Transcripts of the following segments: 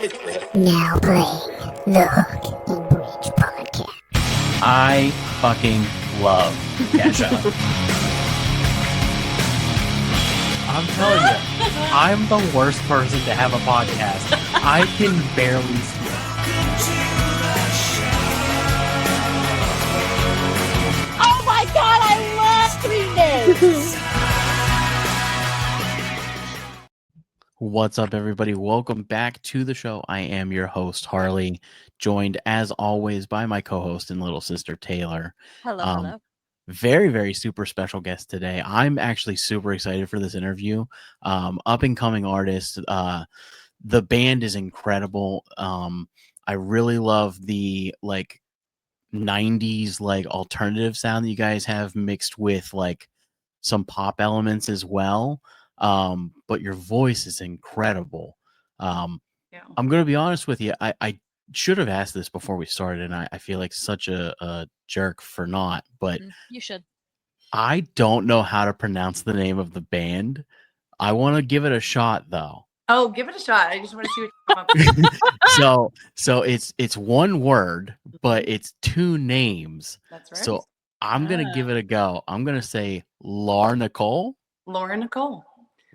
Now playing the Hook and Bridge podcast. I fucking love Kesha. I'm telling you, I'm the worst person to have a podcast. I can barely speak. Oh my god, I love doing this! What's up, everybody? Welcome back to the show. I am your host, Harley, joined as always by my co-host and little sister, Taylor. Hello. Very, very super special guest today. I'm actually super excited for this interview. Up and coming artist. The band is incredible. I really love the 90s alternative sound that you guys have mixed with some pop elements as well. But your voice is incredible. I'm gonna be honest with you. I should have asked this before we started, and I feel like such a jerk for not, but You should. I don't know how to pronounce the name of the band. I want to give it a shot though. Oh, give it a shot. I just want to see what you come up with. So it's one word, but it's two names. That's right. So I'm gonna give it a go. I'm gonna say LaureNicole. LaureNicole.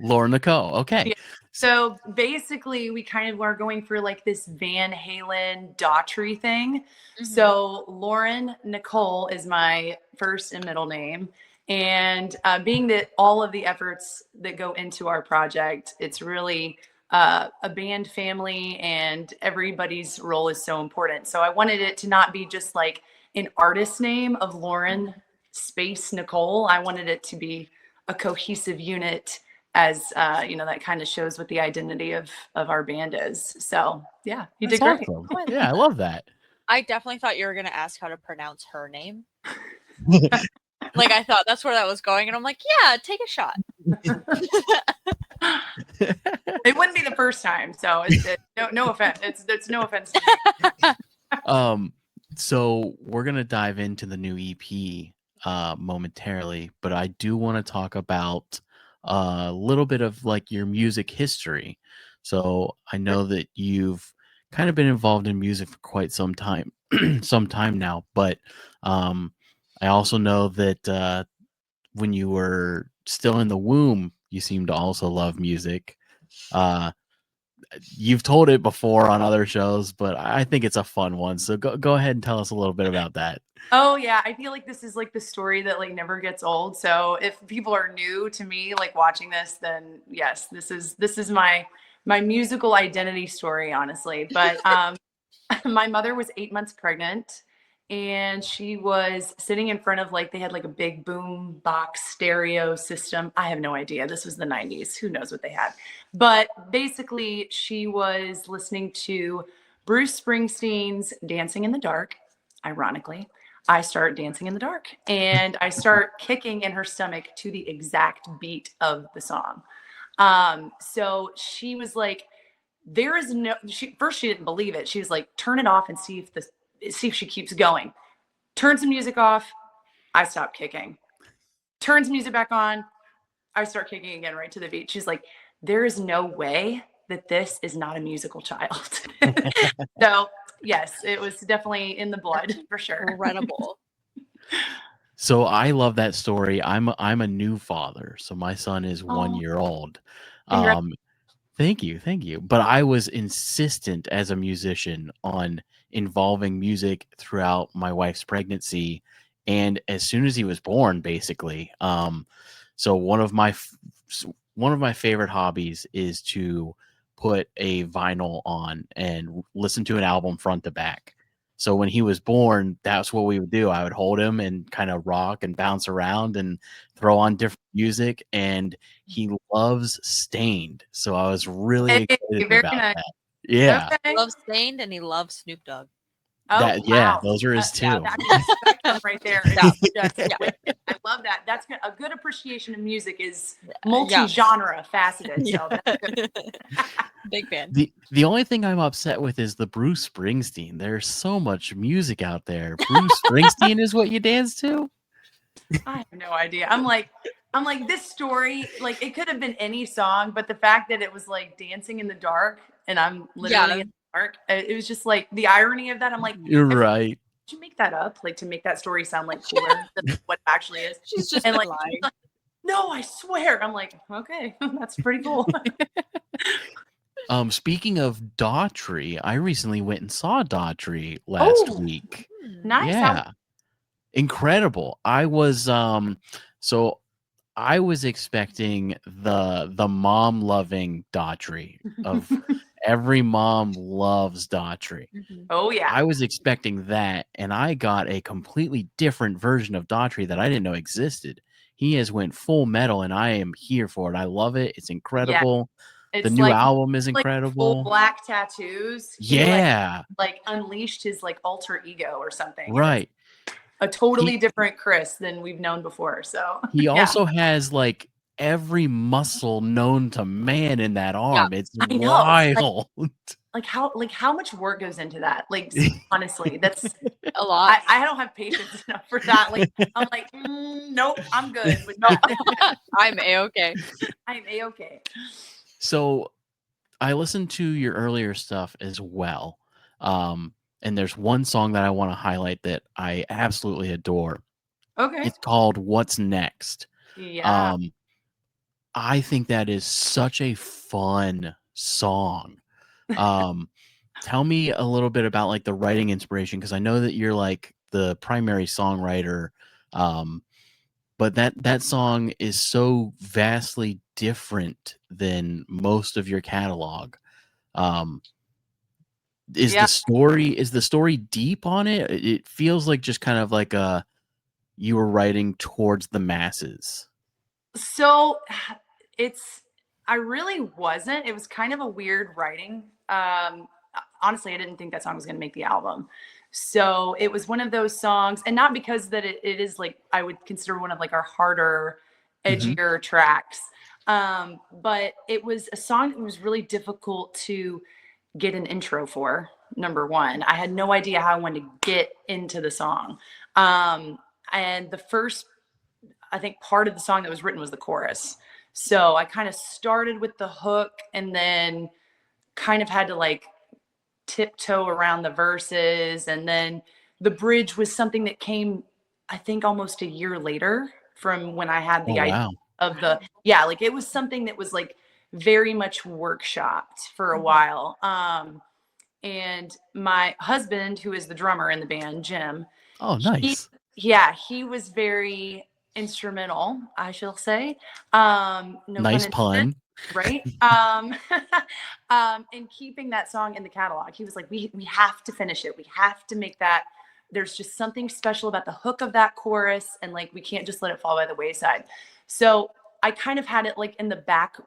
LaureNicole. Okay. Yeah. So basically, we kind of are going for this Van Halen Daughtry thing. Mm-hmm. So LaureNicole is my first and middle name. And being that all of the efforts that go into our project, it's really a band family and everybody's role is so important. So I wanted it to not be just an artist name of Lauren space Nicole. I wanted it to be a cohesive unit as, that kind of shows what the identity of our band is. So yeah, you did great. Awesome. Yeah, I love that. I definitely thought you were going to ask how to pronounce her name. I thought that's where that was going. And I'm like, yeah, take a shot. It wouldn't be the first time. So no offense. It's no offense to me. So we're going to dive into the new EP momentarily, but I do want to talk about a little bit of your music history. So I know that you've kind of been involved in music for quite some time now, but I also know that when you were still in the womb, you seemed to also love music. You've told it before on other shows, but I think it's a fun one. So go ahead and tell us a little bit about that. Oh yeah, I feel like this is the story that never gets old. So if people are new to me watching this, then yes, this is my musical identity story, honestly. But my mother was 8 months pregnant. And she was sitting in front of they had a big boom box stereo system. I have no idea. This was the 90s. Who knows what they had? But basically, she was listening to Bruce Springsteen's Dancing in the Dark. Ironically, I start dancing in the dark and I start kicking in her stomach to the exact beat of the song. So she was there is no, first she didn't believe it. She was turn it off and see if she keeps going. Turns the music off, I stop kicking. Turns music back on, I start kicking again right to the beat. She's like, there is no way that this is not a musical child. So yes, it was definitely in the blood for sure. Incredible. So I love that story. I'm a new father, so my son is 1 year old. Thank you. But I was insistent as a musician on involving music throughout my wife's pregnancy, and as soon as he was born, basically. So one of my favorite hobbies is to put a vinyl on and listen to an album front to back. So when he was born, that's what we would do. I would hold him and kind of rock and bounce around and throw on different music. And he loves Stained. So I was really excited about that. Yeah. Okay. He loves Stained and he loves Snoop Dogg. Oh, yeah, those are his two. That's right there. Yeah. I love that. That's a good appreciation of music is multi-genre faceted. So that's good. Big fan. The only thing I'm upset with is the Bruce Springsteen. There's so much music out there. Bruce Springsteen is what you dance to? I have no idea. I'm I'm like, this story, like it could have been any song, but the fact that it was like dancing in the dark and I'm literally in the dark, it was just like the irony of that. I'm like, You're right. did you make that up? Like to make that story sound like cooler than what it actually is. She's just And like, lying. no, I swear. I'm like, okay, that's pretty cool. Speaking of Daughtry, I recently went and saw Daughtry last week. Nice. Yeah. Incredible. I was so I was expecting the mom loving Daughtry of every mom loves Daughtry. Oh yeah. I was expecting that, and I got a completely different version of Daughtry that I didn't know existed. He has went full metal, and I am here for it. I love it. It's incredible. It's The new like, album is like incredible. full black tattoos. He, Yeah. like unleashed his like alter ego or something. Right. A totally different Chris than we've known before. So he also has like every muscle known to man in that arm. It's wild. Like how much work goes into that? Like honestly, that's a lot. I don't have patience enough for that. Like I'm like, nope, I'm good. With I'm a-okay. I'm a-okay. So I listened to your earlier stuff as well. And there's one song that I want to highlight that I absolutely adore. Okay. It's called What's Next. Yeah. I think that is such a fun song. Tell me a little bit about like the writing inspiration, because I know that you're like the primary songwriter. But that song is so vastly different than most of your catalog. Is the story deep on it? It feels like just kind of like you were writing towards the masses. So I really wasn't. It was kind of a weird writing. Honestly, I didn't think that song was going to make the album. So it was one of those songs, and not because that it is like, I would consider one of like our harder, edgier tracks. But it was a song that was really difficult to get an intro for. Number one, I had no idea how I wanted to get into the song. And the first, I think, part of the song that was written was the chorus. So I kind of started with the hook and then kind of had to like tiptoe around the verses. And then the bridge was something that came, I think, almost a year later from when I had the idea of like it was something that was like very much workshopped for a while. And my husband, who is the drummer in the band, Jim. Oh, nice. He was very instrumental, I shall say. No nice pun. Right? And keeping that song in the catalog. He was like, we have to finish it. We have to make that. There's just something special about the hook of that chorus, and like we can't just let it fall by the wayside. So I kind of had it like in the back,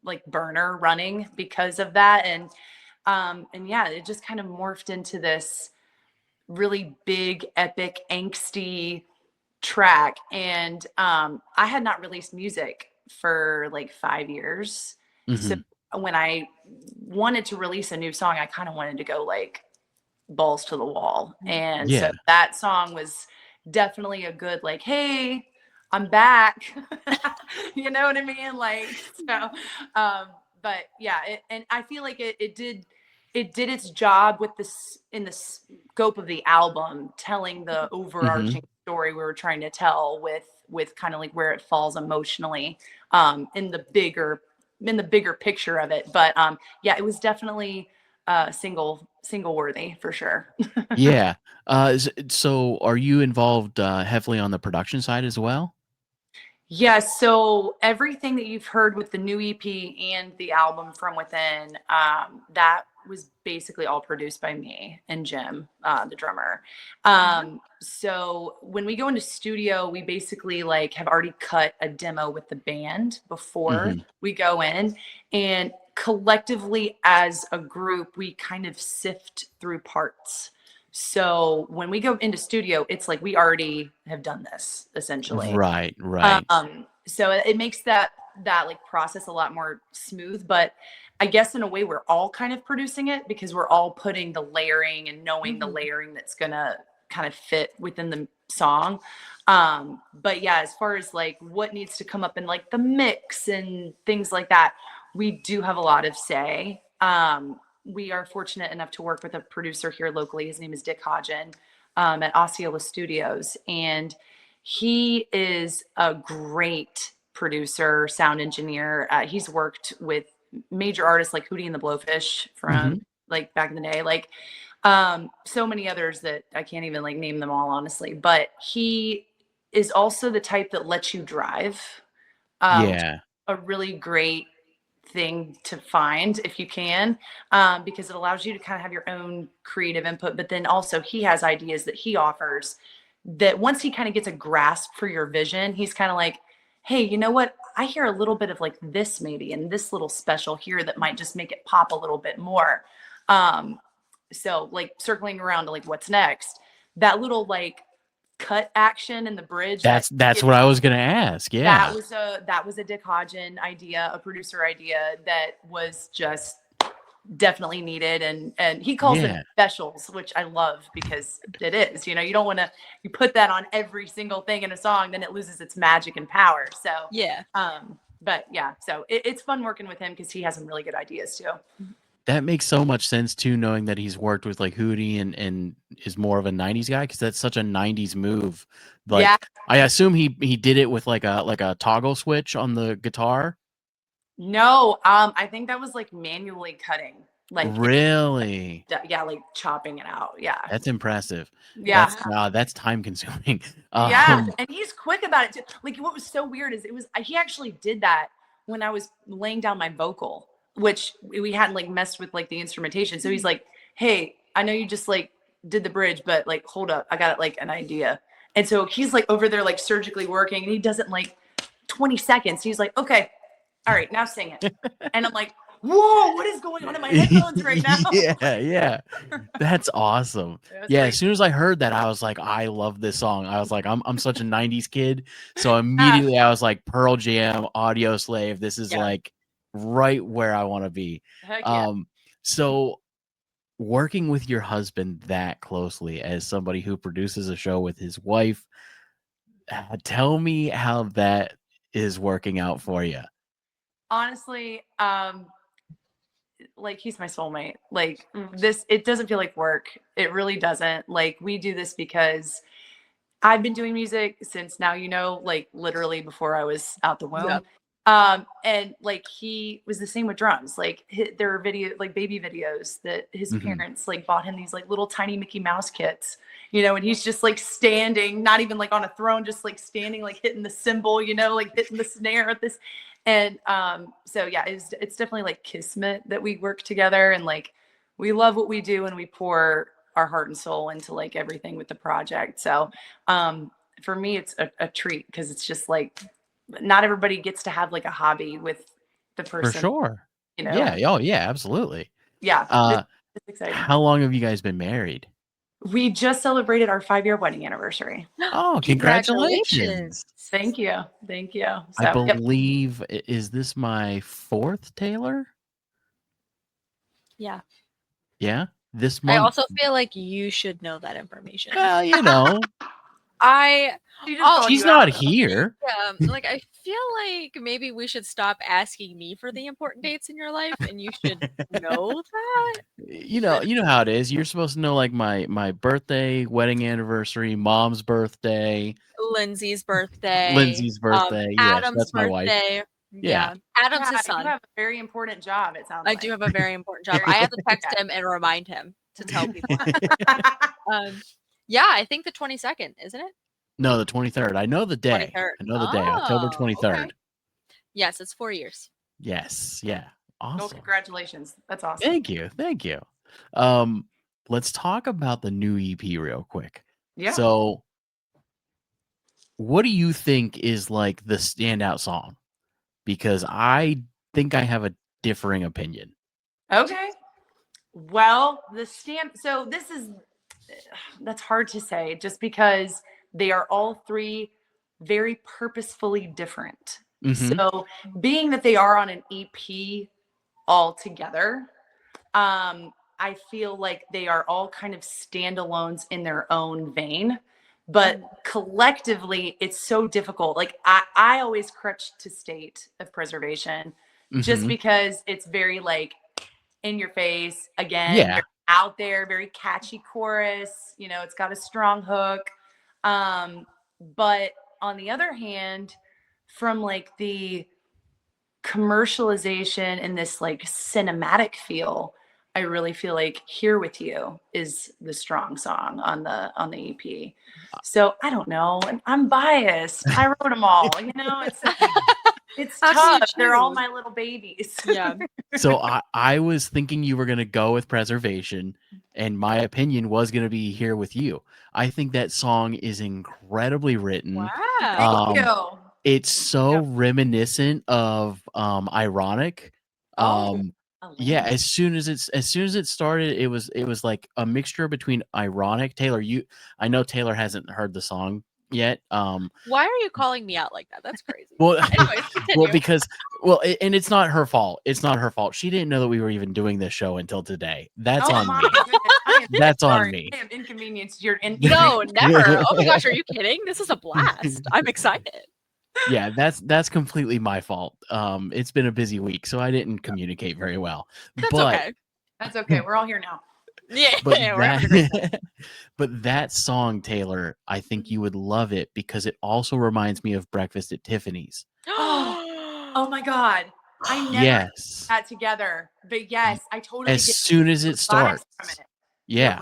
like burner running because of that. And yeah, it just kind of morphed into this really big, epic, angsty track. And I had not released music for like 5 years. So when I wanted to release a new song, I kind of wanted to go like balls to the wall. And so that song was definitely a good like, hey, I'm back. You know what I mean? Like, so but yeah, and I feel like it did its job with this in the scope of the album, telling the overarching story we were trying to tell with kind of like where it falls emotionally in the bigger picture of it. But yeah, it was definitely single worthy for sure. Yeah. So are you involved heavily on the production side as well? Yeah, so everything that you've heard with the new EP and the album From Within, that was basically all produced by me and Jim, the drummer. So when we go into studio, we basically like have already cut a demo with the band before we go in, and collectively as a group, we kind of sift through parts. So when we go into studio, it's like we already have done this essentially. Right. So it makes that like process a lot more smooth, but I guess in a way we're all kind of producing it because we're all putting the layering and knowing the layering that's going to kind of fit within the song. But yeah, as far as like what needs to come up in like the mix and things like that, we do have a lot of say. We are fortunate enough to work with a producer here locally. His name is Dick Hodgin, at Osceola Studios, and he is a great producer, sound engineer. He's worked with major artists like Hootie and the Blowfish from like back in the day, like so many others that I can't even like name them all honestly. But he is also the type that lets you drive. Which is Yeah. a really great thing to find if you can, because it allows you to kind of have your own creative input. But then also he has ideas that he offers that once he kind of gets a grasp for your vision, he's kind of like, hey, you know what? I hear a little bit of like this maybe and this little special here that might just make it pop a little bit more. So like circling around to like what's next, that little like cut action in the bridge. That's what I was gonna ask. Yeah. That was a Dick Hodgin idea, a producer idea that was just definitely needed, and he calls them Yeah. specials, which I love because it is, you know, you don't want to, you put that on every single thing in a song, then it loses its magic and power. So Yeah. but yeah, so it's fun working with him because he has some really good ideas too. That makes so much sense too, knowing that he's worked with like Hootie and is more of a '90s guy, because that's such a '90s move. Like, Yeah. I assume he did it with like a toggle switch on the guitar. No, I think that was like manually cutting, like Really? yeah, like chopping it out. Yeah. That's impressive. Yeah. That's time consuming. Yeah, and he's quick about it too. Like what was so weird is he actually did that when I was laying down my vocal, which we hadn't like messed with like the instrumentation. So he's like, "Hey, I know you just like did the bridge, but like hold up, I got like an idea." And so he's like over there like surgically working, and he does it in like 20 seconds. He's like, "Okay, all right, now sing it." And I'm like, "Whoa, what is going on in my headphones right now?" Yeah. That's awesome. Yeah, as soon as I heard that, I was like, I love this song. I was like, I'm such a '90s kid. So immediately I was like, Pearl Jam, Audio Slave. This is like right where I want to be. Heck yeah. So working with your husband that closely as somebody who produces a show with his wife, tell me how that is working out for you. Honestly, like he's my soulmate. Like this, it doesn't feel like work. It really doesn't. Like we do this because I've been doing music since now, you know, like literally before I was out the womb. Yep. And like he was the same with drums. Like there are video, like baby videos that his parents like bought him these like little tiny Mickey Mouse kits, you know, and he's just like standing, not even like on a throne, just like standing, like hitting the cymbal, you know, like hitting the snare at this. And so yeah, it's definitely like kismet that we work together, and like we love what we do and we pour our heart and soul into like everything with the project. So for me it's a treat because it's just like not everybody gets to have like a hobby with the person. For sure. You know? Yeah. Oh, yeah, absolutely. Yeah. It's exciting. How long have you guys been married? We just celebrated our 5-year wedding anniversary. Oh, congratulations. Thank you. Thank you. So, I believe, is this my fourth Taylor? Yeah. Yeah. This month. I also feel like you should know that information. Well, you know, She's not here. Yeah, like I feel like maybe we should stop asking me for the important dates in your life, and you should know that. You know how it is. You're supposed to know like my birthday, wedding anniversary, mom's birthday, Lindsay's birthday. Yes, Adam's that's my wife. birthday. Yeah. Adam's his son. You have a very important job, it sounds I like. do have a very important job. I have to text him and remind him to tell people. Yeah, I think the 22nd, isn't it? No, the 23rd. I know the day. 23rd. I know the day. October 23rd. Okay. Yes, it's 4 years. Yes. Yeah. Awesome. Well, congratulations. That's awesome. Thank you. Let's talk about the new EP real quick. Yeah. So what do you think is like the standout song? Because I think I have a differing opinion. Okay. Well, so that's hard to say just because they are all three very purposefully different. So being that they are on an EP all together, I feel like they are all kind of standalones in their own vein but collectively it's so difficult. Like I always crutch to State of Preservation just because it's very like in your face, again, Yeah. very out there, very catchy chorus, you know, it's got a strong hook. But on the other hand, from like the commercialization and this like cinematic feel, I really feel like Here With You is the strong song on the EP. So I don't know, I'm biased. I wrote them all, you know, it's tough. They're all my little babies. Yeah. So I was thinking you were going to go with Preservation, and my opinion was going to be Here With You. I think that song is incredibly written. Wow. Thank you. It's so reminiscent of Ironic. Yeah, as soon as it started, it was like a mixture between Ironic. Taylor, I know Taylor hasn't heard the song yet. Why are you calling me out like that? That's crazy. Well, Anyways, well, and it's not her fault. It's not her fault. She didn't know that we were even doing this show until today. That's on me. That's on me. I have inconvenienced your No, never. Oh my gosh, are you kidding? This is a blast. I'm excited. Yeah, that's completely my fault. It's been a busy week, so I didn't communicate very well. That's okay. That's okay. We're all here now. Yeah, But we're having a great time. but that song, Taylor, I think you would love it because it also reminds me of Breakfast at Tiffany's. Oh my God. I never Yes. put that together. But yes, I totally As get soon as it vibes starts. from it. Yeah.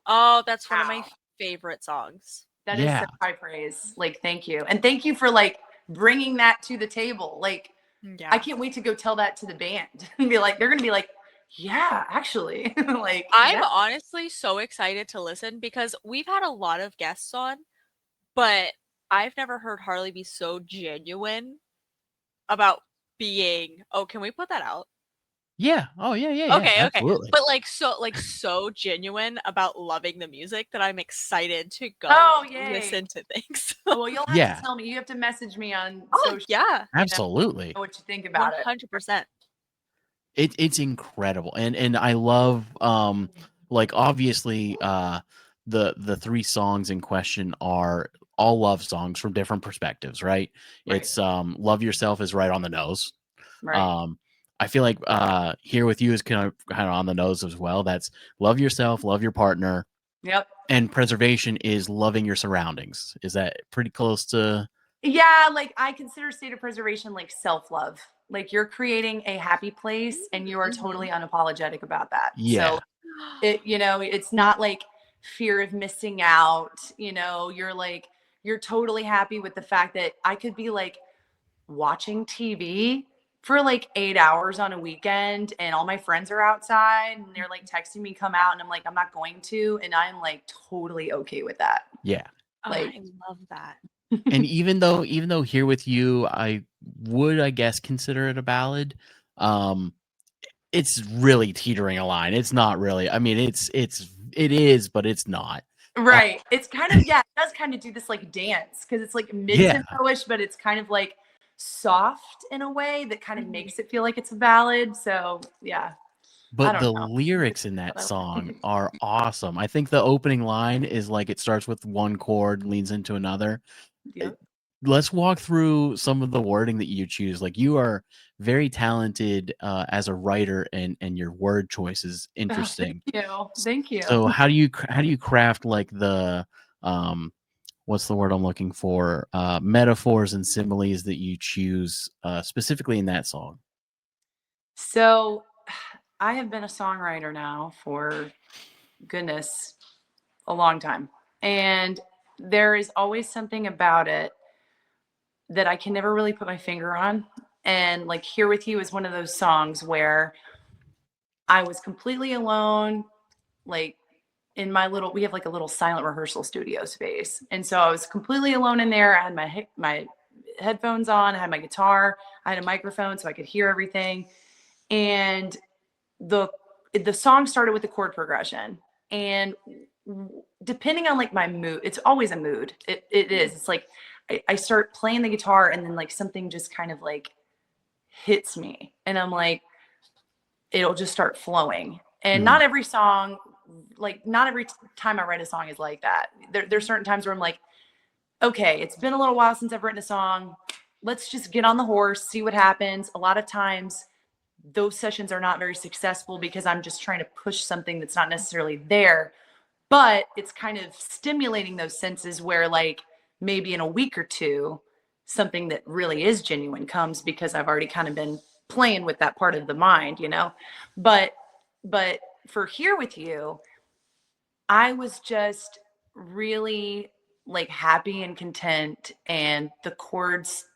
Oh, that's one of my Wow. favorite songs. That is Yeah. such high praise. Like, thank you. And thank you for like bringing that to the table. Like, Yeah. I can't wait to go tell that to the band and be like, they're going to be like, yeah, actually. Like, I'm yeah. honestly so excited to listen because we've had a lot of guests on, but I've never heard Harley be so genuine about being, oh, can we put that out? Yeah. Oh yeah. Okay, Absolutely. But so genuine about loving the music that I'm excited to go Yay. listen to things. Well, you'll have Yeah. to tell me. You have to message me on Oh, social yeah. Absolutely. know what you think about it. 100%. It's incredible. And I love like obviously the three songs in question are all love songs from different perspectives, right? Right. It's Love Yourself is right on the nose. Right. I feel like Here With You is kind of on the nose as well. That's love yourself, love your partner, Yep. and Preservation is loving your surroundings. Is that pretty close to? Yeah, like I consider State of Preservation like self-love. Like you're creating a happy place and you are totally unapologetic about that. Yeah. So it, you know, it's not like fear of missing out, you know, you're totally happy with the fact that I could be like watching TV for like 8 hours on a weekend and all my friends are outside and they're like texting me come out and I'm like I'm not going to, and I'm like totally okay with that. Yeah. Like, I love that. And even though Here With You, I would, I guess, consider it a ballad. It's really teetering a line. It's not really. I mean, it is, but it's not. Right. It's kind of, yeah, it does kind of do this like dance because it's like mid-tempo-ish, but it's kind of like soft in a way that kind of makes it feel like it's a ballad. So yeah. But don't the know. lyrics in that song are awesome. I think the opening line is like it starts with one chord, leans into another. Yep. Let's walk through some of the wording that you choose. Like you are very talented as a writer, and your word choice is interesting. Thank you. So how do you craft like the what's the word I'm looking for? Metaphors and similes that you choose specifically in that song? So I have been a songwriter now for goodness, a long time. And there is always something about it that I can never really put my finger on. And like Here With You is one of those songs where I was completely alone, like in my little, we have like a little silent rehearsal studio space. And so I was completely alone in there. I had my headphones on, I had my guitar, I had a microphone so I could hear everything. And the song started with the chord progression. And depending on like my mood, it's always a mood. It is. It's like I start playing the guitar and then like something just kind of like hits me. And I'm like, it'll just start flowing. And not every song like not every time I write a song is like that. There's certain times where I'm like, okay, it's been a little while since I've written a song. Let's just get on the horse, see what happens. A lot of times those sessions are not very successful because I'm just trying to push something that's not necessarily there, but it's kind of stimulating those senses where like maybe in a week or two, something that really is genuine comes because I've already kind of been playing with that part of the mind, you know? But for Here With You, I was just really like happy and content, and the chords,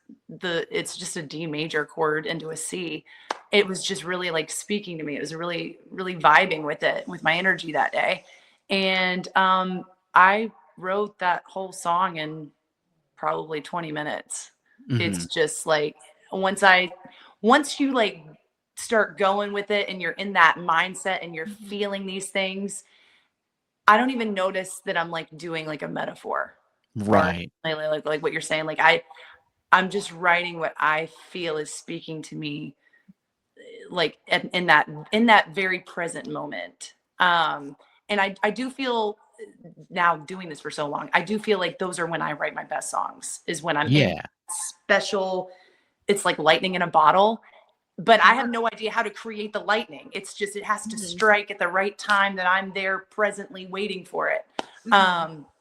it's just a D major chord into a C. It was just really like speaking to me. It was really, really vibing with it, with my energy that day. And I wrote that whole song in probably 20 minutes. It's just like once you like start going with it and you're in that mindset and you're feeling these things, I don't even notice that I'm like doing like a metaphor. Right. Like what you're saying. Like I'm just writing what I feel is speaking to me, like in that very present moment. And I do feel, now doing this for so long, I do feel like those are when I write my best songs, is when I'm in Yeah. special, it's like lightning in a bottle, but I have no idea how to create the lightning. It's just, it has to strike at the right time that I'm there presently waiting for it.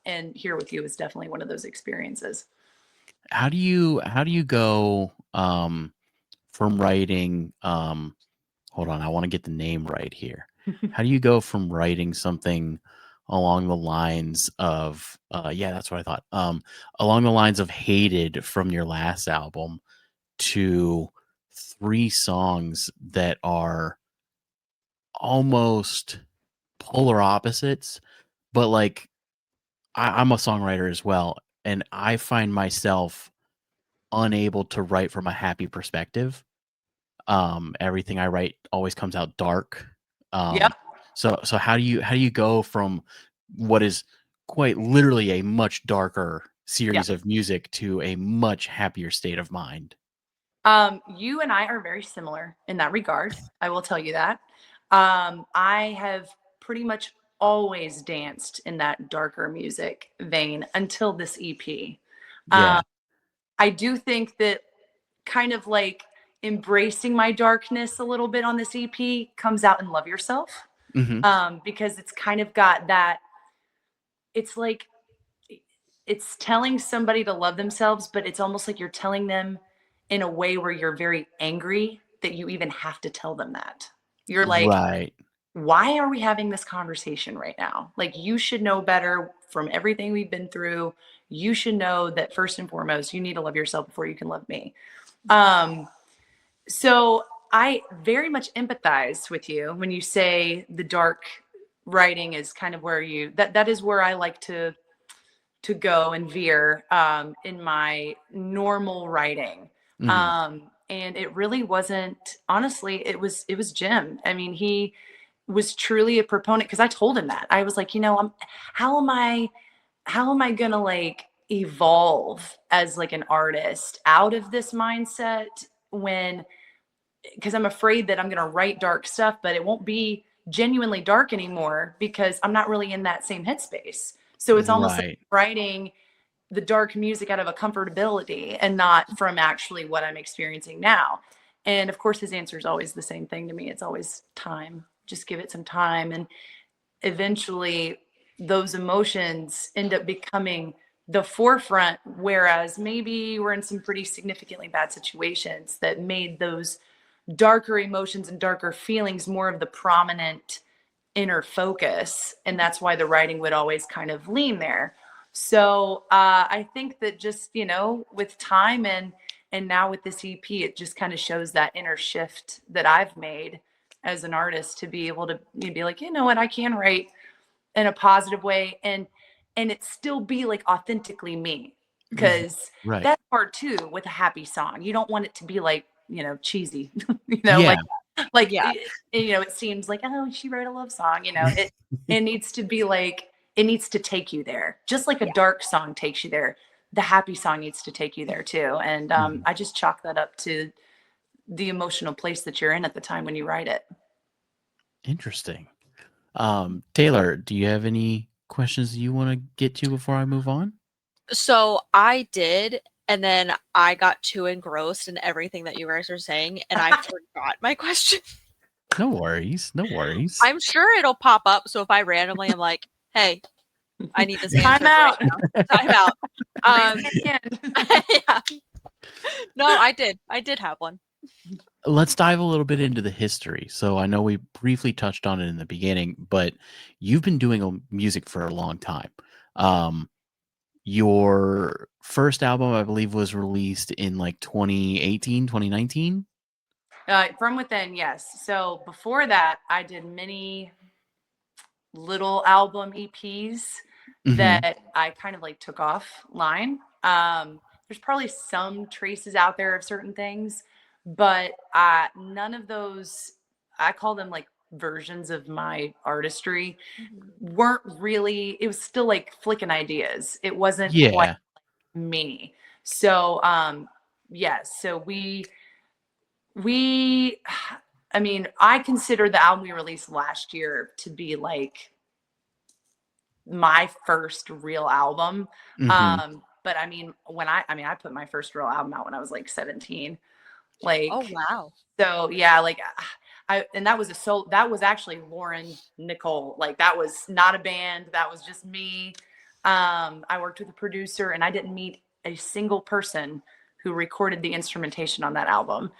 And Here With You is definitely one of those experiences. How do you go from writing hold on, I want to get the name right here. How do you go from writing something along the lines of yeah, that's what I thought. Along the lines of Hated from your last album to 3 songs that are almost polar opposites, but like I'm a songwriter as well, and I find myself unable to write from a happy perspective. Everything I write always comes out dark. Yep. So how do you go from what is quite literally a much darker series of music to a much happier state of mind? You and I are very similar in that regard. I will tell you that. I have pretty much always danced in that darker music vein until this EP. Yeah. I do think that kind of like embracing my darkness a little bit on this EP comes out in Love Yourself. Because it's kind of got that, it's like, it's telling somebody to love themselves, but it's almost like you're telling them in a way where you're very angry that you even have to tell them that. You're like, Right. why are we having this conversation right now? Like, you should know better from everything we've been through. You should know that first and foremost, you need to love yourself before you can love me. So I very much empathize with you when you say the dark writing is kind of where you, that is where I like to go and veer in my normal writing. And it really wasn't, honestly, it was Jim. I mean, he was truly a proponent, because I told him that. I was like, how am I gonna like evolve as like an artist out of this mindset, when, because I'm afraid that I'm gonna write dark stuff, but it won't be genuinely dark anymore because I'm not really in that same headspace. So it's almost like writing the dark music out of a comfortability and not from actually what I'm experiencing now. And of course, his answer is always the same thing to me. It's always time. Just give it some time. And eventually those emotions end up becoming the forefront, whereas maybe we're in some pretty significantly bad situations that made those darker emotions and darker feelings more of the prominent inner focus. And that's why the writing would always kind of lean there. So I think that just, with time and now with this EP, it just kind of shows that inner shift that I've made as an artist, to be able to be like, you know what, I can write in a positive way and it still be like authentically me. Because that's hard too with a happy song. You don't want it to be like, cheesy, like it seems like, oh, she wrote a love song, it needs to be like, it needs to take you there, just like a dark song takes you there. The happy song needs to take you there too. And I just chalk that up to the emotional place that you're in at the time when you write it. Interesting. Taylor, do you have any questions you want to get to before I move on? So I did, and then I got too engrossed in everything that you guys are saying, and I forgot my question. No worries. No worries. I'm sure it'll pop up. So if I randomly am like, "Hey, I need this answer Time out. right now," time out. Raise your hand. Yeah. No, I did. I did have one. Let's dive a little bit into the history. So I know we briefly touched on it in the beginning, but you've been doing music for a long time. Your first album, I believe, was released in like 2018, 2019. From Within, yes. So before that, I did many little album EPs that I kind of like took offline. There's probably some traces out there of certain things, but none of those, I call them like versions of my artistry, weren't really, it was still like flicking ideas. It wasn't quite Yeah. me. So, yes. So we, I mean, I consider the album we released last year to be like my first real album. But I mean, I put my first real album out when I was like 17. Like, Oh wow. so yeah, like and that was that was actually Nicole. Like that was not a band. That was just me. I worked with a producer and I didn't meet a single person who recorded the instrumentation on that album.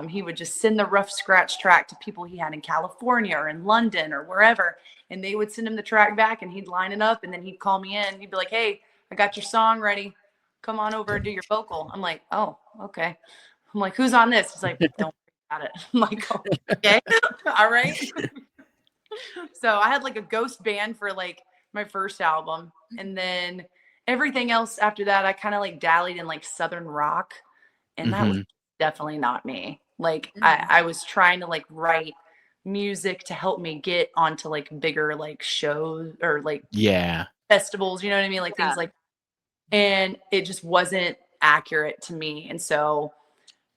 He would just send the rough scratch track to people he had in California or in London or wherever. And they would send him the track back and he'd line it up and then he'd call me in. He'd be like, "Hey, I got your song ready. Come on over and do your vocal." I'm like, "Oh, okay." I'm like, "Who's on this?" He's like, "Don't worry about it." I'm like, "Okay, all right." So I had like a ghost band for like my first album. And then everything else after that, I kind of like dallied in like Southern rock. And that was definitely not me. Like I was trying to like write music to help me get onto like bigger like shows or like festivals, you know what I mean? Like things like, and it just wasn't accurate to me. And so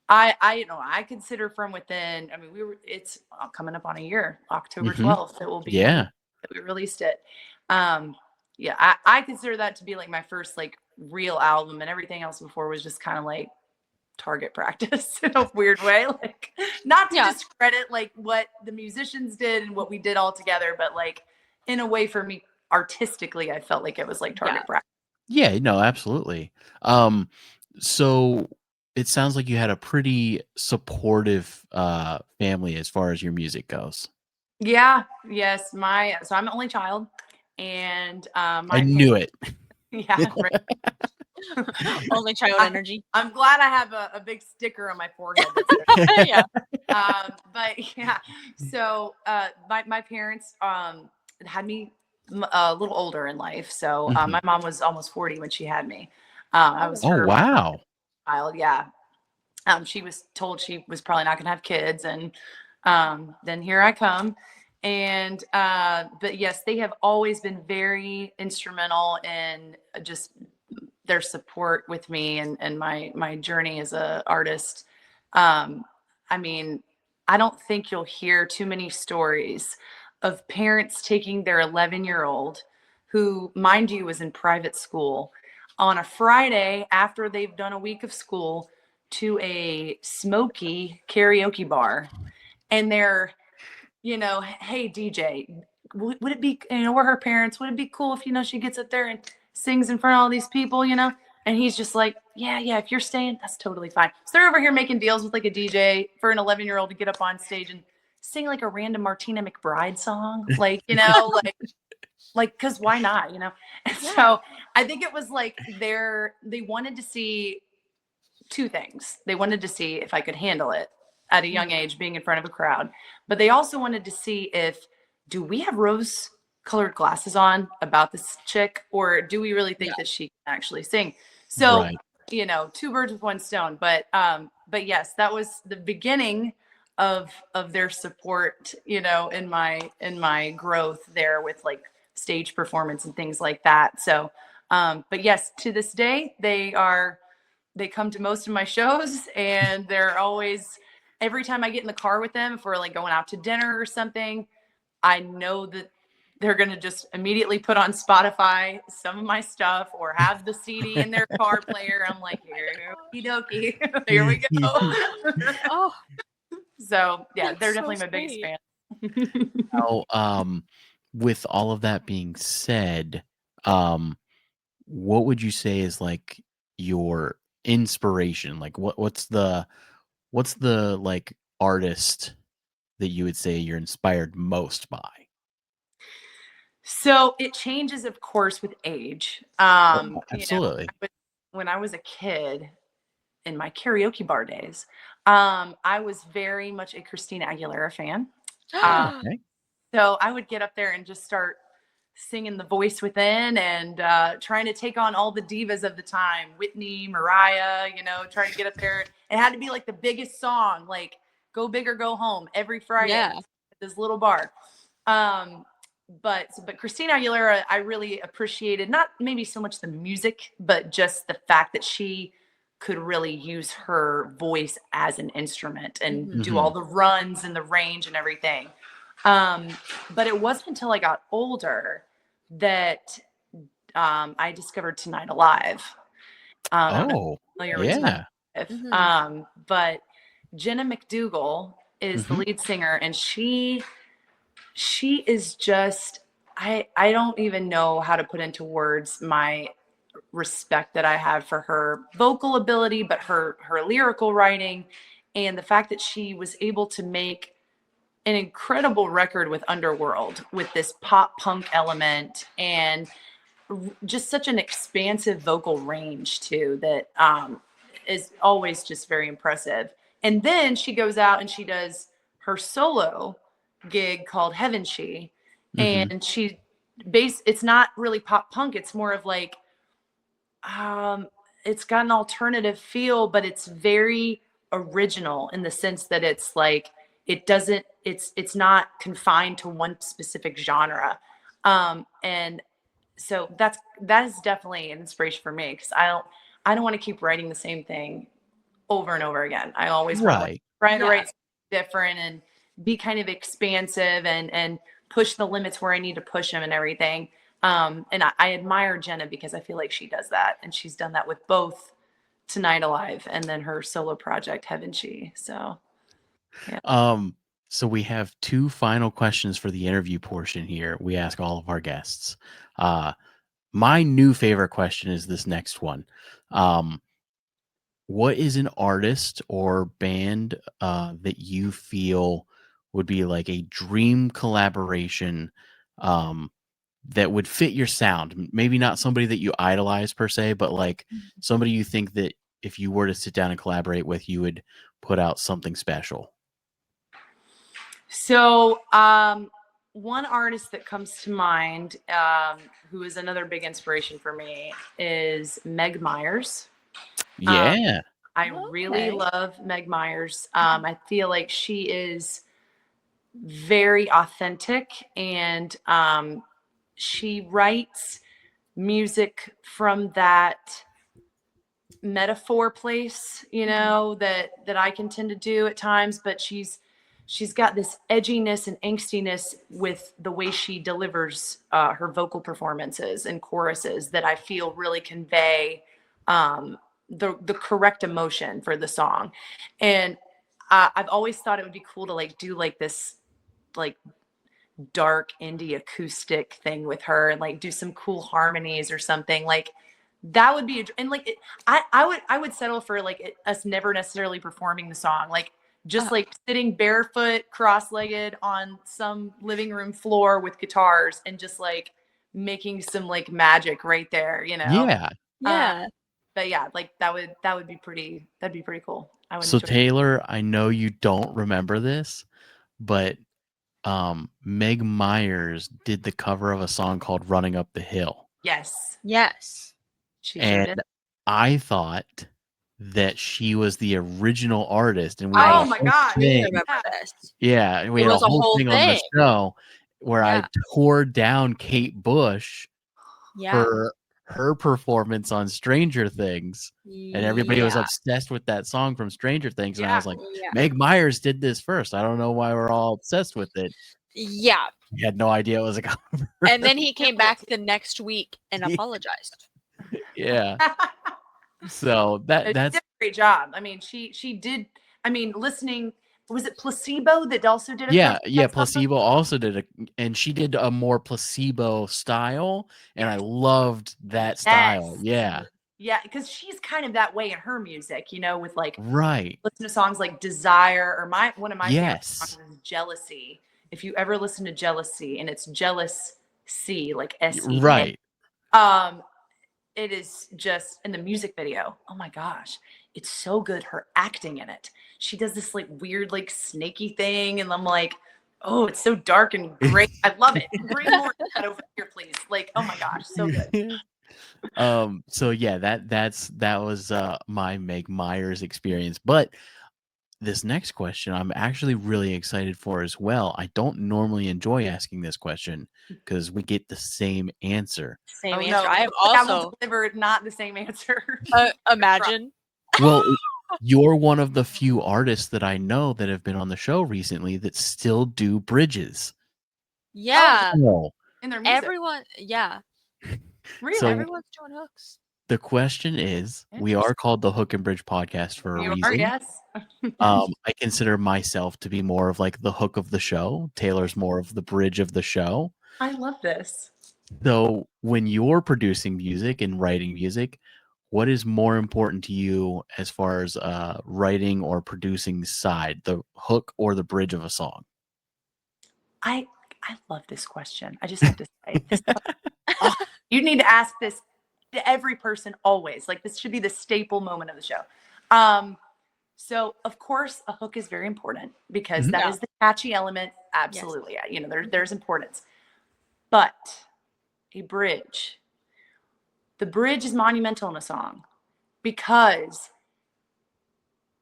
I consider From Within, I mean, it's coming up on a year, October 12th, it will be that we released it. I consider that to be like my first like real album, and everything else before was just kind of like target practice in a weird way. Like, not to discredit like what the musicians did and what we did all together, but like in a way for me artistically, I felt like it was like target practice. Yeah, no, absolutely. So it sounds like you had a pretty supportive family as far as your music goes. Yeah, yes. So I'm the only child, and I knew it. Yeah, right. Only child energy. I'm glad I have a big sticker on my forehead. Yeah. But yeah, so my parents had me a little older in life. So my mom was almost 40 when she had me. I was her wow. child. Yeah. She was told she was probably not going to have kids, and then here I come. And but yes, they have always been very instrumental in just their support with me and my journey as a artist. I mean, I don't think you'll hear too many stories of parents taking their 11-year-old, who, mind you, was in private school, on a Friday after they've done a week of school to a smoky karaoke bar. And they're, "Hey, DJ, would it be, we're her parents, would it be cool if, she gets up there and sings in front of all these people, And he's just like, yeah, if you're staying, that's totally fine. So they're over here making deals with like a DJ for an 11-year-old to get up on stage and sing like a random Martina McBride song. Like, like, cause why not, And so I think it was like they wanted to see two things. They wanted to see if I could handle it at a young age, being in front of a crowd, but they also wanted to see do we have rose colored glasses on about this chick, or do we really think that she can actually sing? So, two birds with one stone. But yes, that was the beginning of their support, in my growth there with like stage performance and things like that. So, but yes, to this day, they come to most of my shows, and they're always, every time I get in the car with them, if we're like going out to dinner or something, I know that they're going to just immediately put on Spotify some of my stuff or have the CD in their car player. I'm like, here we go. Oh, So yeah, that's they're so definitely my biggest sweet. fan. Now, with all of that being said, what would you say is like your inspiration? Like what's the like artist that you would say you're inspired most by? So it changes, of course, with age. Absolutely. When I was a kid in my karaoke bar days, I was very much a Christina Aguilera fan. Okay. So I would get up there and just start singing The Voice Within and trying to take on all the divas of the time, Whitney, Mariah, trying to get up there. It had to be like the biggest song, like Go Big or Go Home every Friday Yeah. at this little bar. But Christina Aguilera, I really appreciated, not maybe so much the music, but just the fact that she could really use her voice as an instrument and do all the runs and the range and everything. But it wasn't until I got older that I discovered Tonight Alive. I don't know if you're familiar with Tonight Alive. But Jenna McDougall is the lead singer, and she is just, I don't even know how to put into words my respect that I have for her vocal ability, but her lyrical writing, and the fact that she was able to make an incredible record with Underworld with this pop punk element and just such an expansive vocal range too that is always just very impressive. And then she goes out and she does her solo gig called Heaven She, and it's not really pop punk, it's more of like it's got an alternative feel, but it's very original in the sense that it's like it's not confined to one specific genre. And so that is definitely an inspiration for me, because I don't want to keep writing the same thing over and over again. I always want to try to write something different and be kind of expansive and push the limits where I need to push them and everything. And I admire Jenna because I feel like she does that, and she's done that with both Tonight Alive and then her solo project Heaven She. So yeah. So we have two final questions for the interview portion here. We ask all of our guests. My new favorite question is this next one. What is an artist or band that you feel would be like a dream collaboration that would fit your sound? Maybe not somebody that you idolize per se, but like somebody you think that if you were to sit down and collaborate with, you would put out something special. So one artist that comes to mind, who is another big inspiration for me, is Meg Myers. Yeah. I really love Meg Myers. I feel like she is very authentic, and she writes music from that metaphor place, that I can tend to do at times, but she's got this edginess and angstiness with the way she delivers her vocal performances and choruses that I feel really convey the correct emotion for the song. And I've always thought it would be cool to like do like this like dark indie acoustic thing with her and like do some cool harmonies or something. Like that would be I would settle for like us never necessarily performing the song, like just like sitting barefoot, cross-legged on some living room floor with guitars and just like making some like magic right there, Yeah. But yeah, like that'd be pretty cool. I would So enjoy Taylor, I know you don't remember this, but Meg Myers did the cover of a song called Running Up the Hill. Yes. She sure did. I thought that she was the original artist, and we Oh had my God. Yeah, we had a whole thing on the show where I tore down Kate Bush for her performance on Stranger Things, and everybody was obsessed with that song from Stranger Things, and I was like, Meg Myers did this first. I don't know why we're all obsessed with it. Yeah, He had no idea it was a cover. And then he came back the next week and Yeah. apologized. Yeah. So She that's did a great job. I mean, she did. I mean, listening. Was it Placebo that also did a yeah, cover of yeah. that song? Placebo also did and she did a more Placebo style, and I loved that style. Yes. Yeah, Yeah, because she's kind of that way in her music, you know, with like right. listen to songs like Desire or one of my favorite Yes, songs is Jealousy. If you ever listen to Jealousy, and it's Jealous C, like SE. right. Um, it is just in the music video. Oh my gosh, it's so good. Her acting in it. She does this like weird, like snaky thing, and I'm like, oh, it's so dark and great. I love it. Bring more of that over here, please. Like, oh my gosh, so good. So yeah, that was my Meg Myers experience. But this next question I'm actually really excited for as well. I don't normally enjoy asking this question because we get the same answer. Same Oh answer. no, I have I will also deliver not the same answer. imagine. Well, you're one of the few artists that I know that have been on the show recently that still do bridges. Yeah. Oh. In their music. Everyone. Yeah. Really? So Everyone's doing hooks. the question is, we are called the Hook and Bridge Podcast for a You are, reason. yes. I consider myself to be more of like the hook of the show. Taylor's more of the bridge of the show. I love this. So when you're producing music and writing music, what is more important to you as far as writing or producing side, the hook or the bridge of a song? I love this question. I just have to say this. Oh, you need to ask this to every person always. Like this should be the staple moment of the show. So of course a hook is very important because Mhm. that Yeah. is the catchy element. Absolutely. Yeah. You know, there's importance. But a bridge, the bridge is monumental in a song because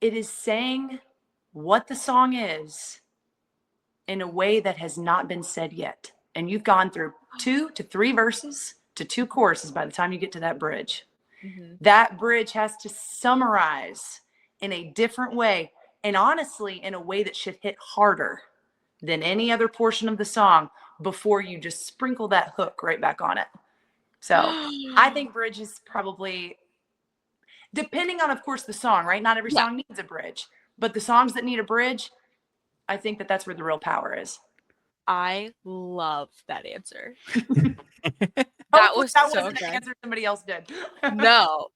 it is saying what the song is in a way that has not been said yet. And you've gone through 2 to 3 verses to 2 choruses by the time you get to that bridge. Mhm. That bridge has to summarize in a different way, and honestly, in a way that should hit harder than any other portion of the song before you just sprinkle that hook right back on it. So I think bridge is probably, depending on, of course, the song, right? Not every Yeah. song needs a bridge, but the songs that need a bridge, I think that that's where the real power is. I love that answer. That was that so wasn't good. an answer somebody else did. No.